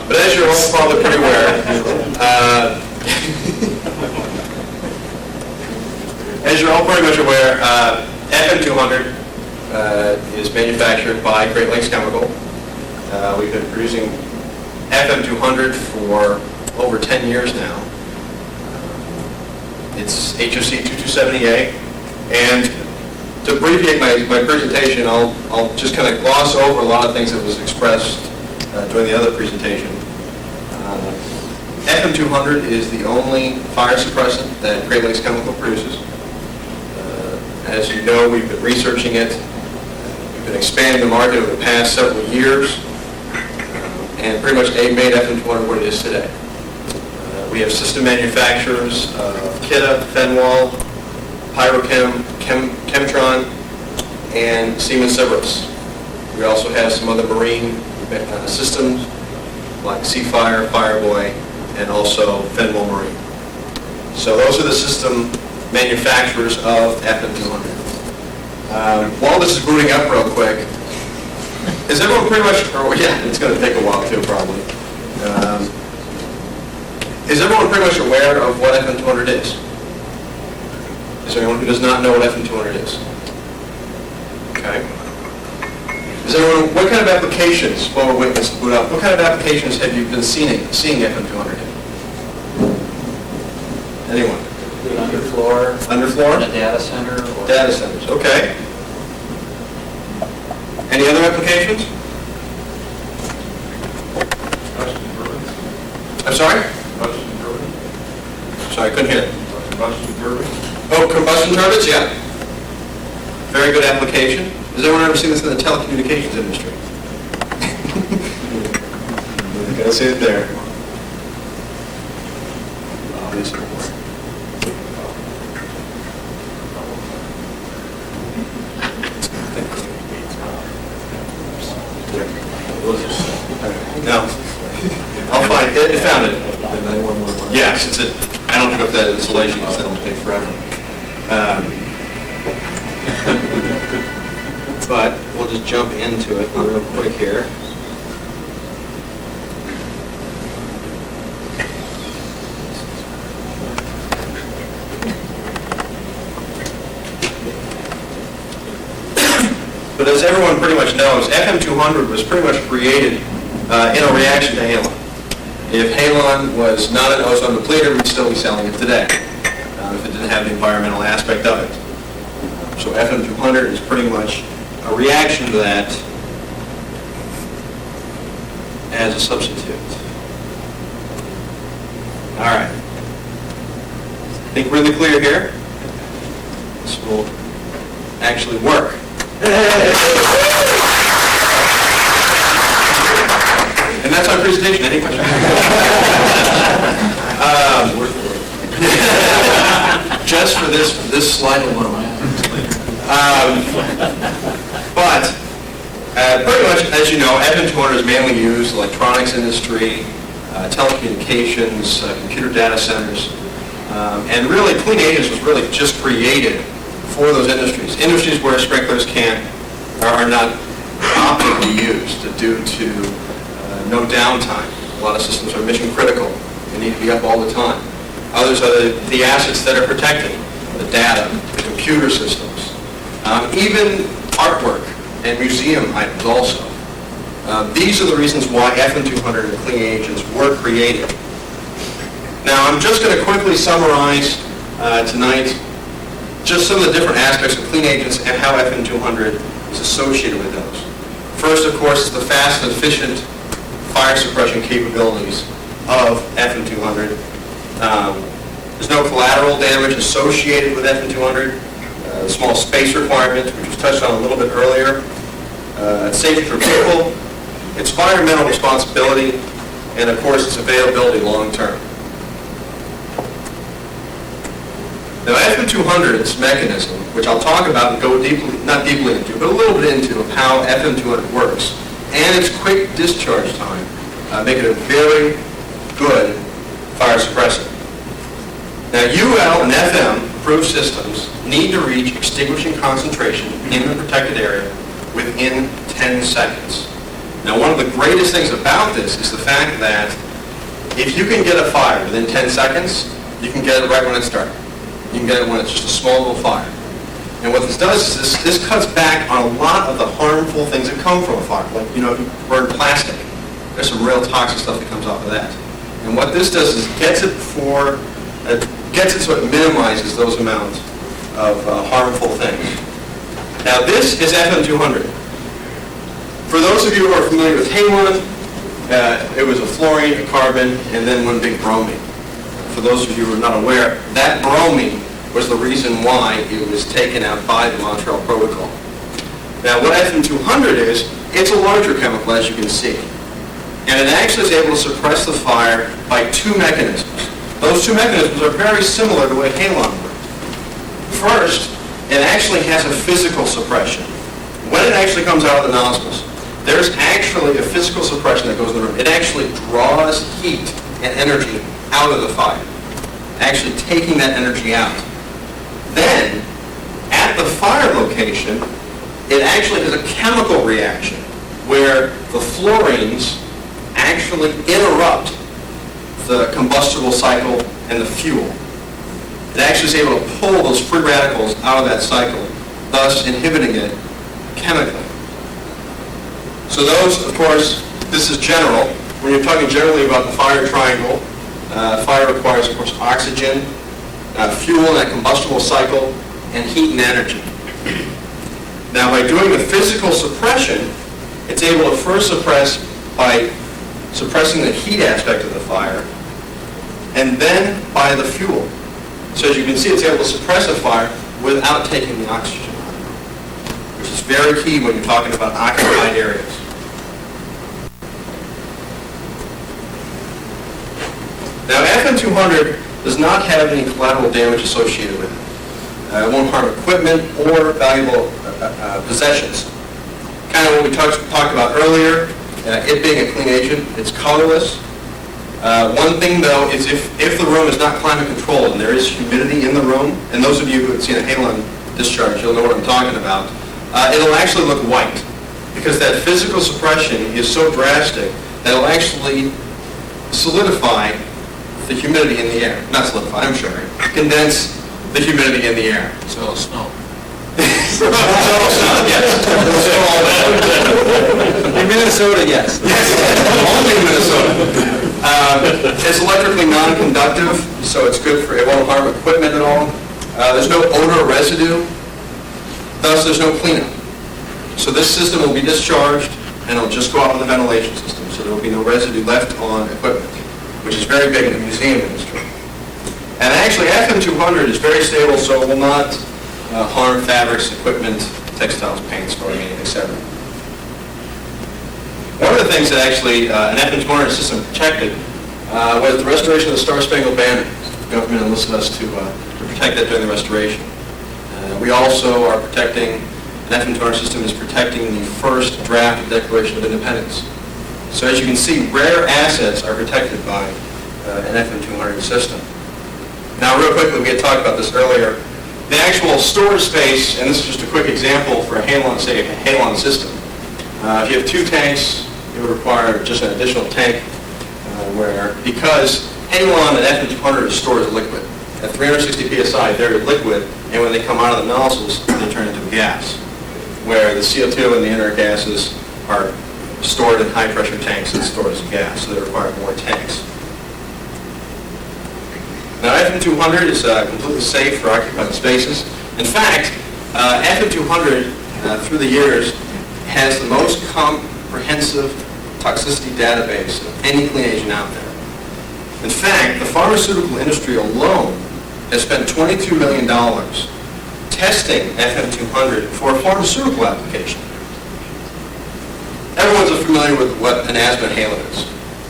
but as you're all probably pretty aware, FM200 is manufactured by Great Lakes Chemical. We've been producing FM200 for over 10 years now. It's HFC 227EA, and to abbreviate my presentation, I'll just kind of gloss over a lot of things that was expressed during the other presentation. FM200 is the only fire suppressant that Great Lakes Chemical produces. As you know, we've been researching it. We've been expanding the market over the past several years, and pretty much made FM200 what it is today. We have system manufacturers, Kidde, Fenwal, Pyrochem, Chemtron, and Siemens Cerberus. We also have some other marine systems like Seafire, Fireboy, and also Fenwal Marine. So those are the system manufacturers of FM200. While this is booting up real quick, is everyone pretty much, yeah, it's going to take a while too probably. Is everyone pretty much aware of what FM200 is? Is there anyone who does not know what FM200 is? Okay. Is everyone, what kind of applications, while we're waiting this to boot up, what kind of applications have you been seeing FM200 in? Anyone? Underfloor. Underfloor? In a data center. Or Data centers, okay. Any other applications? I'm sorry? Sorry, I couldn't hear. Oh, combustion turbines, yeah. Very good application. Has anyone ever seen this in the telecommunications industry? You gotta see it there. No. I'll find it. It found it. Yes, it's it. I don't know if that installation because that'll take forever. But we'll just jump into it real quick here. But as everyone pretty much knows, FM200 was pretty much created in a reaction to Halon. If Halon was not an ozone depleter, we'd still be selling it today, if it didn't have the environmental aspect of it. So FM200 is pretty much a reaction to that as a substitute. All right. I think really clear here. This will actually work. And that's our presentation. Any questions? Just for this slide alone. But pretty much, as you know, FM200 is mainly used in the electronics industry, telecommunications, computer data centers, and really Clean Agents was really just created for those industries. Industries where sprinklers are not optimally used due to no downtime. A lot of systems are mission critical. They need to be up all the time. Others are the assets that are protecting the data, the computer systems, even artwork and museum items also. These are the reasons why FM200 and Clean Agents were created. Now I'm just going to quickly summarize tonight just some of the different aspects of Clean Agents and how FM200 is associated with those. First, of course, is the fast and efficient fire suppression capabilities of FM200. There's no collateral damage associated with FM200. The small space requirements, which was touched on a little bit earlier. Safety for people, its environmental responsibility, and of course its availability long term. Now FM200's mechanism, which I'll talk about and go deeply, not deeply into, but a little bit into of how FM200 works, and its quick discharge time, make it a very good fire suppressant. Now, UL and FM approved systems need to reach extinguishing concentration in the protected area within 10 seconds. Now, one of the greatest things about this is the fact that if you can get a fire within 10 seconds, you can get it right when it started. You can get it when it's just a small little fire. And what this does is this cuts back on a lot of the harmful things that come from a fire. Like, if you burn plastic, there's some real toxic stuff that comes off of that. And what this does is gets it so it minimizes those amounts of harmful things. Now, this is FM200. For those of you who are familiar with Halon, it was a fluorine, a carbon, and then one big bromine. For those of you who are not aware, that bromine was the reason why it was taken out by the Montreal Protocol. Now, what FM200 is, it's a larger chemical, as you can see. And it actually is able to suppress the fire by two mechanisms. Those two mechanisms are very similar to what Halon worked. First, it actually has a physical suppression. When it actually comes out of the nozzles, there's actually a physical suppression that goes in the room. It actually draws heat and energy out of the fire, actually taking that energy out. Then, at the fire location, it actually has a chemical reaction where the fluorines actually interrupt the combustible cycle and the fuel. It actually is able to pull those free radicals out of that cycle, thus inhibiting it chemically. So those, of course, this is general. When you're talking generally about the fire triangle, fire requires, of course, oxygen, fuel in that combustible cycle, and heat and energy. Now, by doing the physical suppression, it's able to first suppress by suppressing the heat aspect of the fire, and then by the fuel. So as you can see, it's able to suppress a fire without taking the oxygen out, which is very key when you're talking about occupied areas. Now, FM200 does not have any collateral damage associated with it. It won't harm equipment or valuable possessions. Kind of what we talked about earlier, it being a clean agent, it's colorless. One thing, though, is if the room is not climate controlled and there is humidity in the room, and those of you who have seen a halon discharge, you'll know what I'm talking about, it'll actually look white because that physical suppression is so drastic that it'll actually solidify the humidity in the air. Not solidify, I'm sorry. Condense the humidity in the air. So snow. Yes. In Minnesota, yes. Only in Minnesota. It's electrically non-conductive, so it's good for, it won't harm equipment at all. There's no odor residue, thus there's no cleanup. So this system will be discharged and it'll just go out with the ventilation system, so there will be no residue left on equipment, which is very big in the museum industry. And actually, FM200 is very stable, so it will not harm fabrics, equipment, textiles, paints, clothing, etc. One of the things that actually an FM200 system protected was the restoration of the Star-Spangled Banner. The government enlisted us to protect that during the restoration. We also are protecting, an FM200 system is protecting the first draft of the Declaration of Independence. So as you can see, rare assets are protected by an FM200 system. Now, real quickly, we had talked about this earlier. The actual storage space, and this is just a quick example for a Halon, say a Halon system. If you have two tanks, it would require just an additional tank where, because Halon and FM200 is stored as liquid. At 360 psi, they're liquid, and when they come out of the nozzles, they turn into gas. Where the CO2 and the inert gases are stored in high-pressure tanks and stored as gas, so they require more tanks. Now, FM200 is completely safe for occupied spaces. In fact, FM200, through the years, has the most comprehensive toxicity database of any clean agent out there. In fact, the pharmaceutical industry alone has spent $22 million testing FM200 for a pharmaceutical application. Everyone's familiar with what an asthma inhaler is.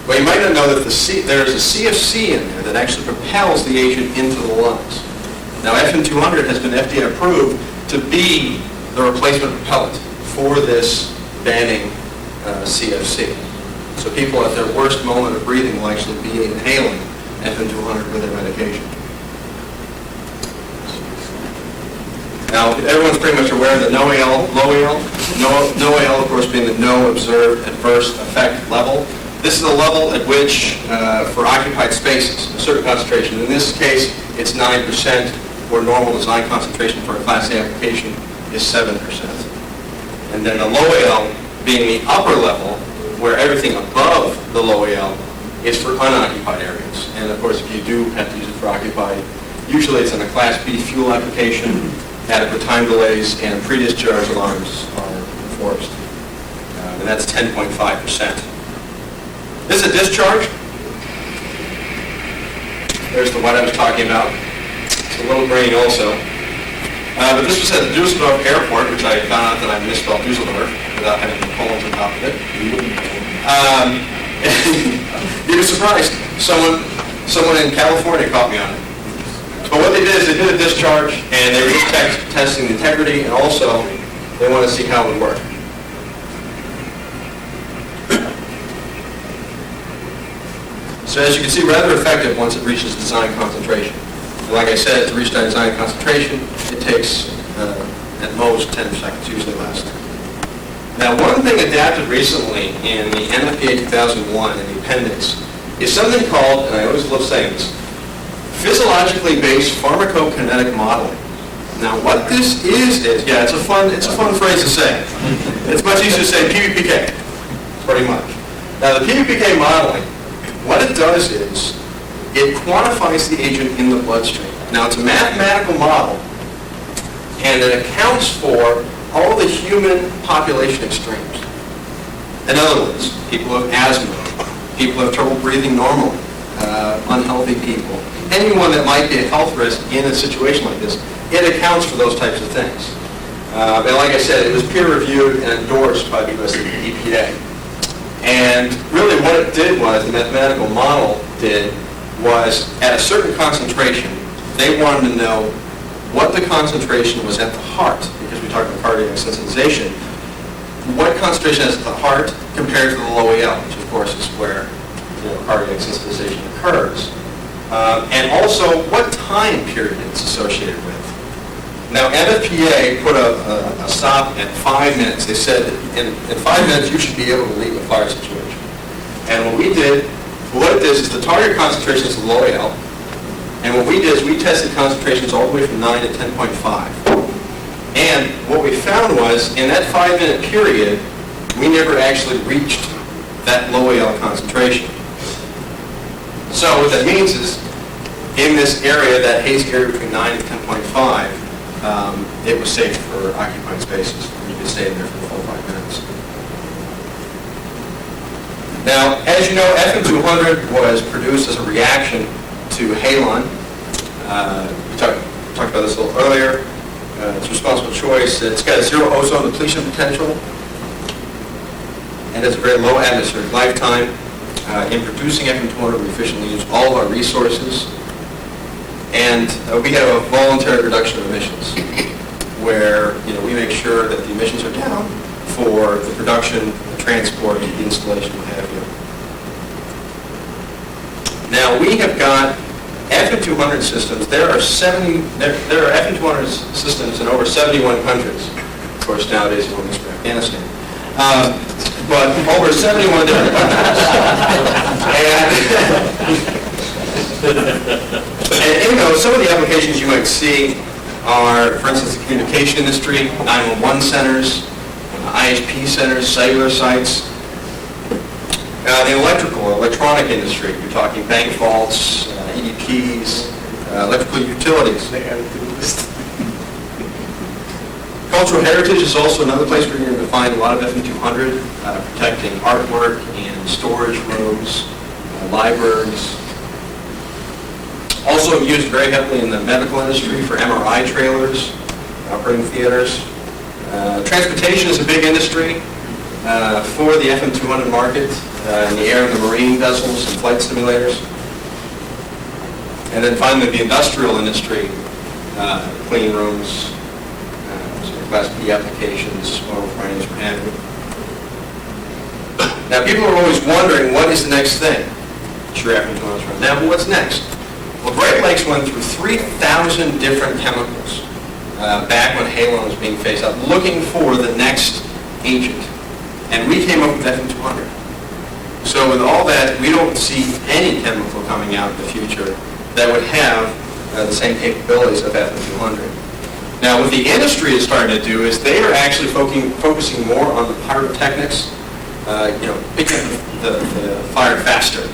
Well, you might not know that there's a CFC in there that actually propels the agent into the lungs. Now, FM200 has been FDA approved to be the replacement propellant for this banning CFC. So people at their worst moment of breathing will actually be inhaling FM200 with their medication. Now, everyone's pretty much aware that NOAEL, NOAEL, of course, being the No Observed Adverse Effect level. This is a level at which, for occupied spaces, a certain concentration, in this case, it's 9%, where normal design concentration for a Class A application is 7%. And then the low AL being the upper level, where everything above the low AL is for unoccupied areas. And of course, if you do have to use it for occupied, usually it's in a Class B fuel application, adequate time delays, and pre-discharge alarms are enforced. And that's 10.5%. This is a discharge. There's the what I was talking about. It's a little green also. But this was at the Dusseldorf Airport, which I found out that I misspelled Dusseldorf without having the colons on top of it. You'd be surprised. Someone in California caught me on it. But what they did is they did a discharge, and they were just testing the integrity, and also they want to see how it would work. So as you can see, rather effective once it reaches design concentration. And like I said, to reach that design concentration, it takes at most 10 seconds, usually less. Now, one thing adapted recently in the NFPA 2001 in the appendix is something called, and I always love saying this, physiologically based pharmacokinetic modeling. Now, what this is, yeah, it's a fun phrase to say. It's much easier to say PBPK, pretty much. Now, the PBPK modeling, what it does is it quantifies the agent in the bloodstream. Now, it's a mathematical model, and it accounts for all the human population extremes. In other words, people who have asthma, people who have trouble breathing normally, unhealthy people, anyone that might be a health risk in a situation like this, it accounts for those types of things. And like I said, it was peer-reviewed and endorsed by the US EPA. And really what it did was, the mathematical model did, was at a certain concentration, they wanted to know what the concentration was at the heart, because we talked about cardiac sensitization, what concentration is at the heart compared to the low AL, which of course is where cardiac sensitization occurs. And also what time period it's associated with. Now, NFPA put a stop at 5 minutes. They said in 5 minutes you should be able to leave a fire situation. And what it did is the target concentration is the low AL. And what we did is we tested concentrations all the way from 9 to 10.5. And what we found was in that 5-minute period, we never actually reached that low AL concentration. So what that means is in this area, that haze area between 9 and 10.5, it was safe for occupied spaces. You could stay in there for 4 or 5 minutes. Now, as you know, FM200 was produced as a reaction to halon. We talked about this a little earlier. It's a responsible choice. It's got a zero ozone depletion potential, and it's a very low atmospheric lifetime. In producing FM200, we efficiently use all of our resources. And we have a voluntary reduction of emissions, where we make sure that the emissions are down for the production, the transport, the installation, what have you. Now we have got FM200 systems. There are FM200 systems in over 71 countries. Of course, nowadays it's only for Afghanistan. But over 71 different countries. And some of the applications you might see are, for instance, the communication industry, 911 centers, IHP centers, cellular sites. The electronic industry, you're talking bank vaults, EDPs, electrical utilities. Cultural heritage is also another place where you're going to find a lot of FM200, protecting artwork and storage rooms, libraries. Also used very heavily in the medical industry for MRI trailers, operating theaters. Transportation is a big industry for the FM200 market, in the air and the marine vessels and flight simulators. And then finally the industrial industry, clean rooms, Class B applications, oil frames, what have you. Now people are always wondering, what is the next thing? Sure, FM200's run. Now, what's next? Well, Great Lakes went through 3,000 different chemicals back when Halon was being phased out, looking for the next agent. And we came up with FM200. So with all that, we don't see any chemical coming out in the future that would have the same capabilities of FM200. Now, what the industry is starting to do is they are actually focusing more on the pyrotechnics, picking up the fire faster,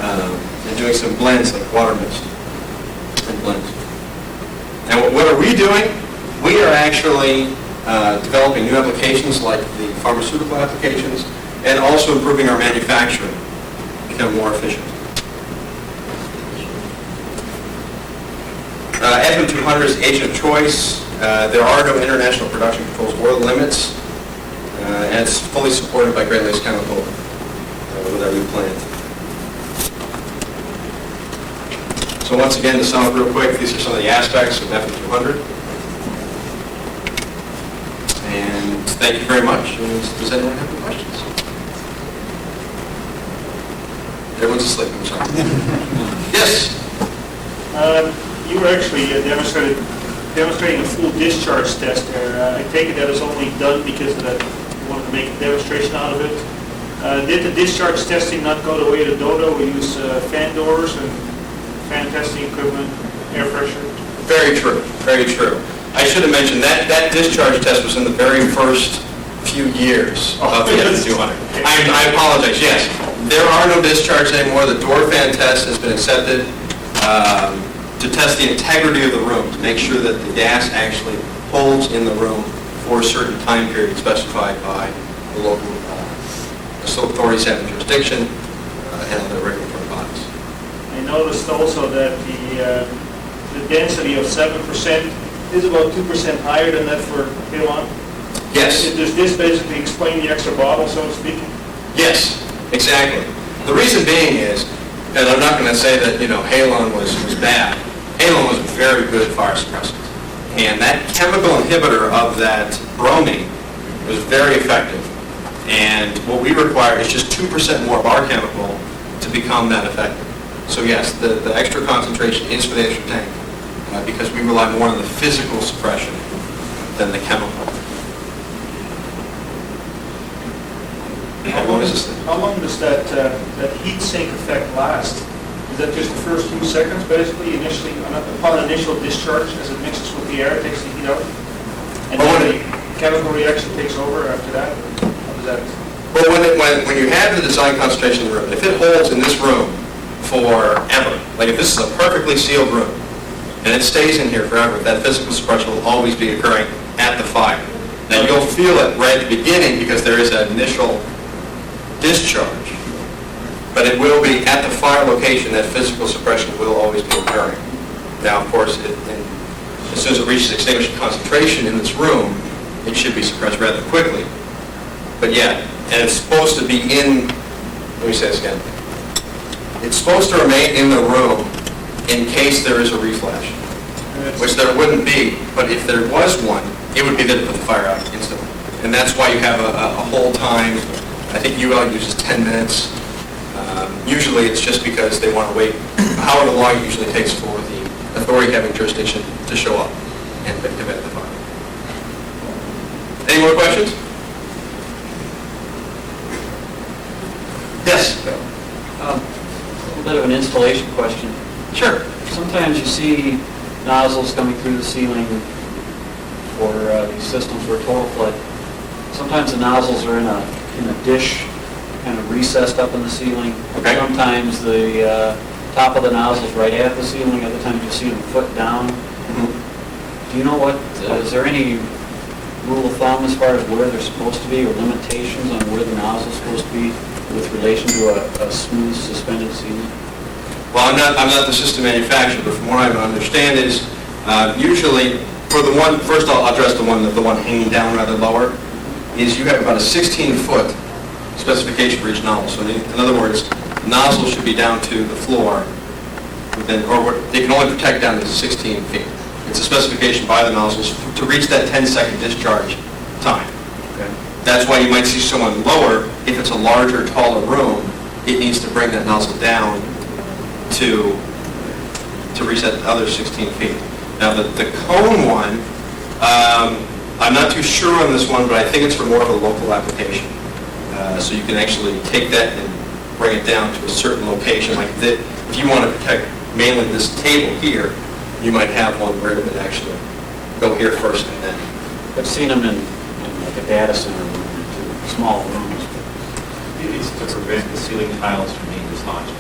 and doing some blends like water mist and blends. Now, what are we doing? We are actually developing new applications like the pharmaceutical applications and also improving our manufacturing, become more efficient. FM200 is agent of choice. There are no international production controls or limits, and it's fully supported by Great Lakes Chemical with our new plant. So once again, to sum up real quick, these are some of the aspects of FM200. And thank you very much. And does anyone have any questions? Everyone's asleep, I'm sorry. Yes? You were actually demonstrating a full discharge test there. I take it that was only done because of that you wanted to make a demonstration out of it. Did the discharge testing not go the way of the Dodo? We use fan doors and fan testing equipment, air pressure. Very true, very true. I should have mentioned that discharge test was in the very first few years of the FM200. I apologize, yes. There are no discharges anymore. The door fan test has been accepted to test the integrity of the room, to make sure that the gas actually holds in the room for a certain time period specified by the local authorities having jurisdiction and other regulatory bodies. I noticed also that the density of 7% is about 2% higher than that for Halon. Yes. Does this basically explain the extra bottle, so to speak? Yes, exactly. The reason being is, and I'm not going to say that, Halon was bad. Halon was very good fire suppressant. And that chemical inhibitor of that bromine was very effective. And what we require is just 2% more of our chemical to become that effective. So yes, the extra concentration is for the extra tank because we rely more on the physical suppression than the chemical. How long does that heat sink effect last? Is that just the first 2 seconds, basically, initially, upon initial discharge, as it mixes with the air, it takes the heat out? And then the chemical reaction takes over after that? How does that? Well, when you have the design concentration in the room, if it holds in this room forever, like if this is a perfectly sealed room, and it stays in here forever, that physical suppression will always be occurring at the fire. Now, you'll feel it right at the beginning because there is an initial discharge, but it will be at the fire location that physical suppression will always be occurring. Now, of course, as soon as it reaches extinguishing concentration in this room, it should be suppressed rather quickly. But yeah, and it's supposed to be let me say this again. It's supposed to remain in the room in case there is a reflash, which there wouldn't be, but if there was one, it would be there to put the fire out instantly. And that's why you have a whole time. I think UL uses 10 minutes. Usually it's just because they want to wait however long it usually takes for the authority having jurisdiction to show up and event the fire. Any more questions? Yes? A little bit of an installation question. Sure. Sometimes you see nozzles coming through the ceiling for these systems for total flood. Sometimes the nozzles are in a dish, kind of recessed up in the ceiling. Okay. Sometimes the top of the nozzle's right at the ceiling. Other times you see them foot down. Mm-hmm. Do you know is there any rule of thumb as far as where they're supposed to be or limitations on where the nozzle's supposed to be with relation to a smooth suspended ceiling? Well, I'm not the system manufacturer, but from what I understand is usually for the one, first I'll address the one hanging down rather lower, is you have about a 16-foot specification for each nozzle. So in other words, the nozzle should be down to the floor or they can only protect down to 16 feet. It's a specification by the nozzles to reach that 10-second discharge time. Okay. That's why you might see someone lower. If it's a larger, taller room, it needs to bring that nozzle down to reach that other 16 feet. Now, the cone one I'm not too sure on this one, but I think it's for more of a local application. So you can actually take that and bring it down to a certain location. Like if you want to protect mainly this table here, you might have one where it would actually go here first and then. I've seen them in like a data center room, small rooms. It's to prevent the ceiling tiles from being dislodged.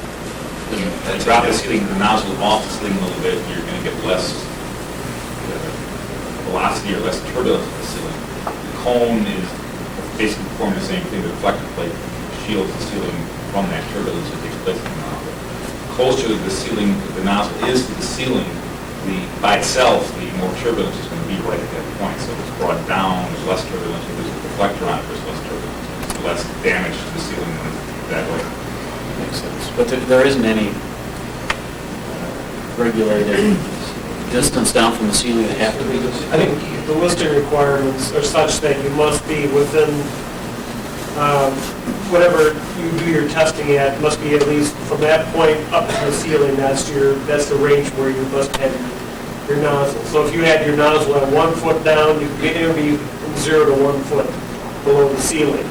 If you drop the ceiling, the nozzle off the ceiling a little bit, you're going to get less velocity or less turbulence in the ceiling. The cone is basically performing the same thing. The reflector plate shields the ceiling from that turbulence that takes place in the nozzle. The closer the ceiling, the nozzle is to the ceiling, by itself, the more turbulence is going to be right at that point. So if it's brought down, there's less turbulence. If there's a reflector on it, there's less turbulence. There's less damage to the ceiling that way. Makes sense. But there isn't any regulated distance down from the ceiling that have to be. I think the listing requirements are such that you must be within, whatever you do your testing at, must be at least from that point up to the ceiling, that's the range where you must have your nozzle. So if you had your nozzle at 1 foot down, you could be from 0 to 1 foot below the ceiling.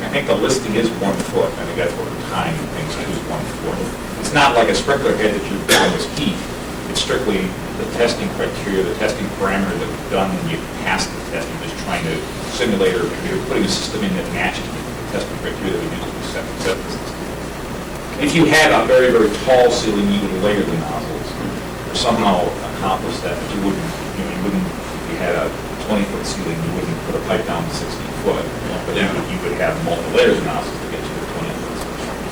I think the listing is 1 foot. I think that's what the time things is 1 foot. It's not like a sprinkler head that you're doing with heat. It's strictly the testing criteria, the testing parameters that we've done when you pass the test. You're just trying to simulate or you're putting a system in that matches the testing criteria that we use to set the system. If you had a very, very tall ceiling, you would layer the nozzles or somehow accomplish that. But you wouldn't, if you had a 20-foot ceiling, you wouldn't put a pipe down to 16 foot. But then you would have multiple layers of nozzles to get you to 20 foot.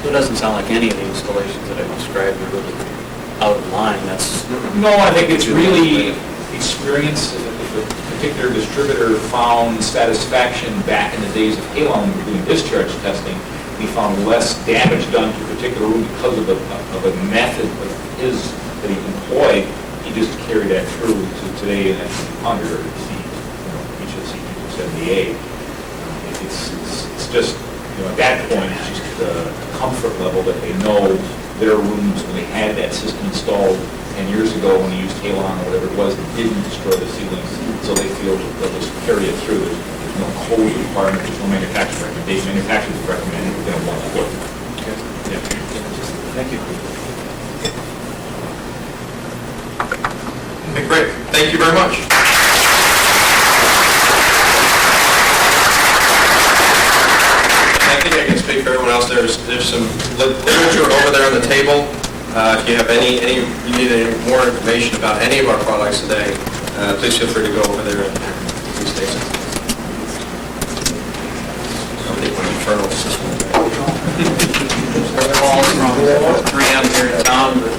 So it doesn't sound like any of the installations that I've described are really out of line. That's No, I think it's really experience. If a particular distributor found satisfaction back in the days of Halon, we were doing discharge testing, we found less damage done to a particular room because of a method of his that he employed. He just carried that through to today and under HFC 278. It's just, at that point, it's just a comfort level that they know their rooms, when they had that system installed 10 years ago when they used Halon or whatever it was, it didn't destroy the ceilings, so they feel that they'll just carry it through. There's no code requirement, there's no manufacturer recommendation. Manufacturers recommend it within a 1 foot. okay. Yeah. Thank you. Okay, great. Thank you very much. I think I can speak for everyone else. There's some literature over there on the table. If you have you need any more information about any of our products today, please feel free to go over there and please take some. Somebody put an infernal system. Calls from 3M here in town, but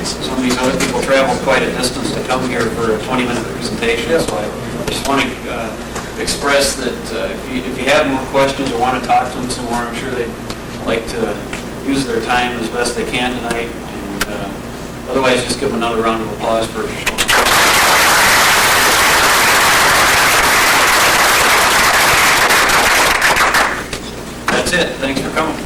some of these other people travel quite a distance to come here for a 20-minute presentation, so I just want to express that if you have more questions or want to talk to them some more, I'm sure they'd like to use their time as best they can tonight. And otherwise, just give them another round of applause for showing up. That's it. Thanks for coming.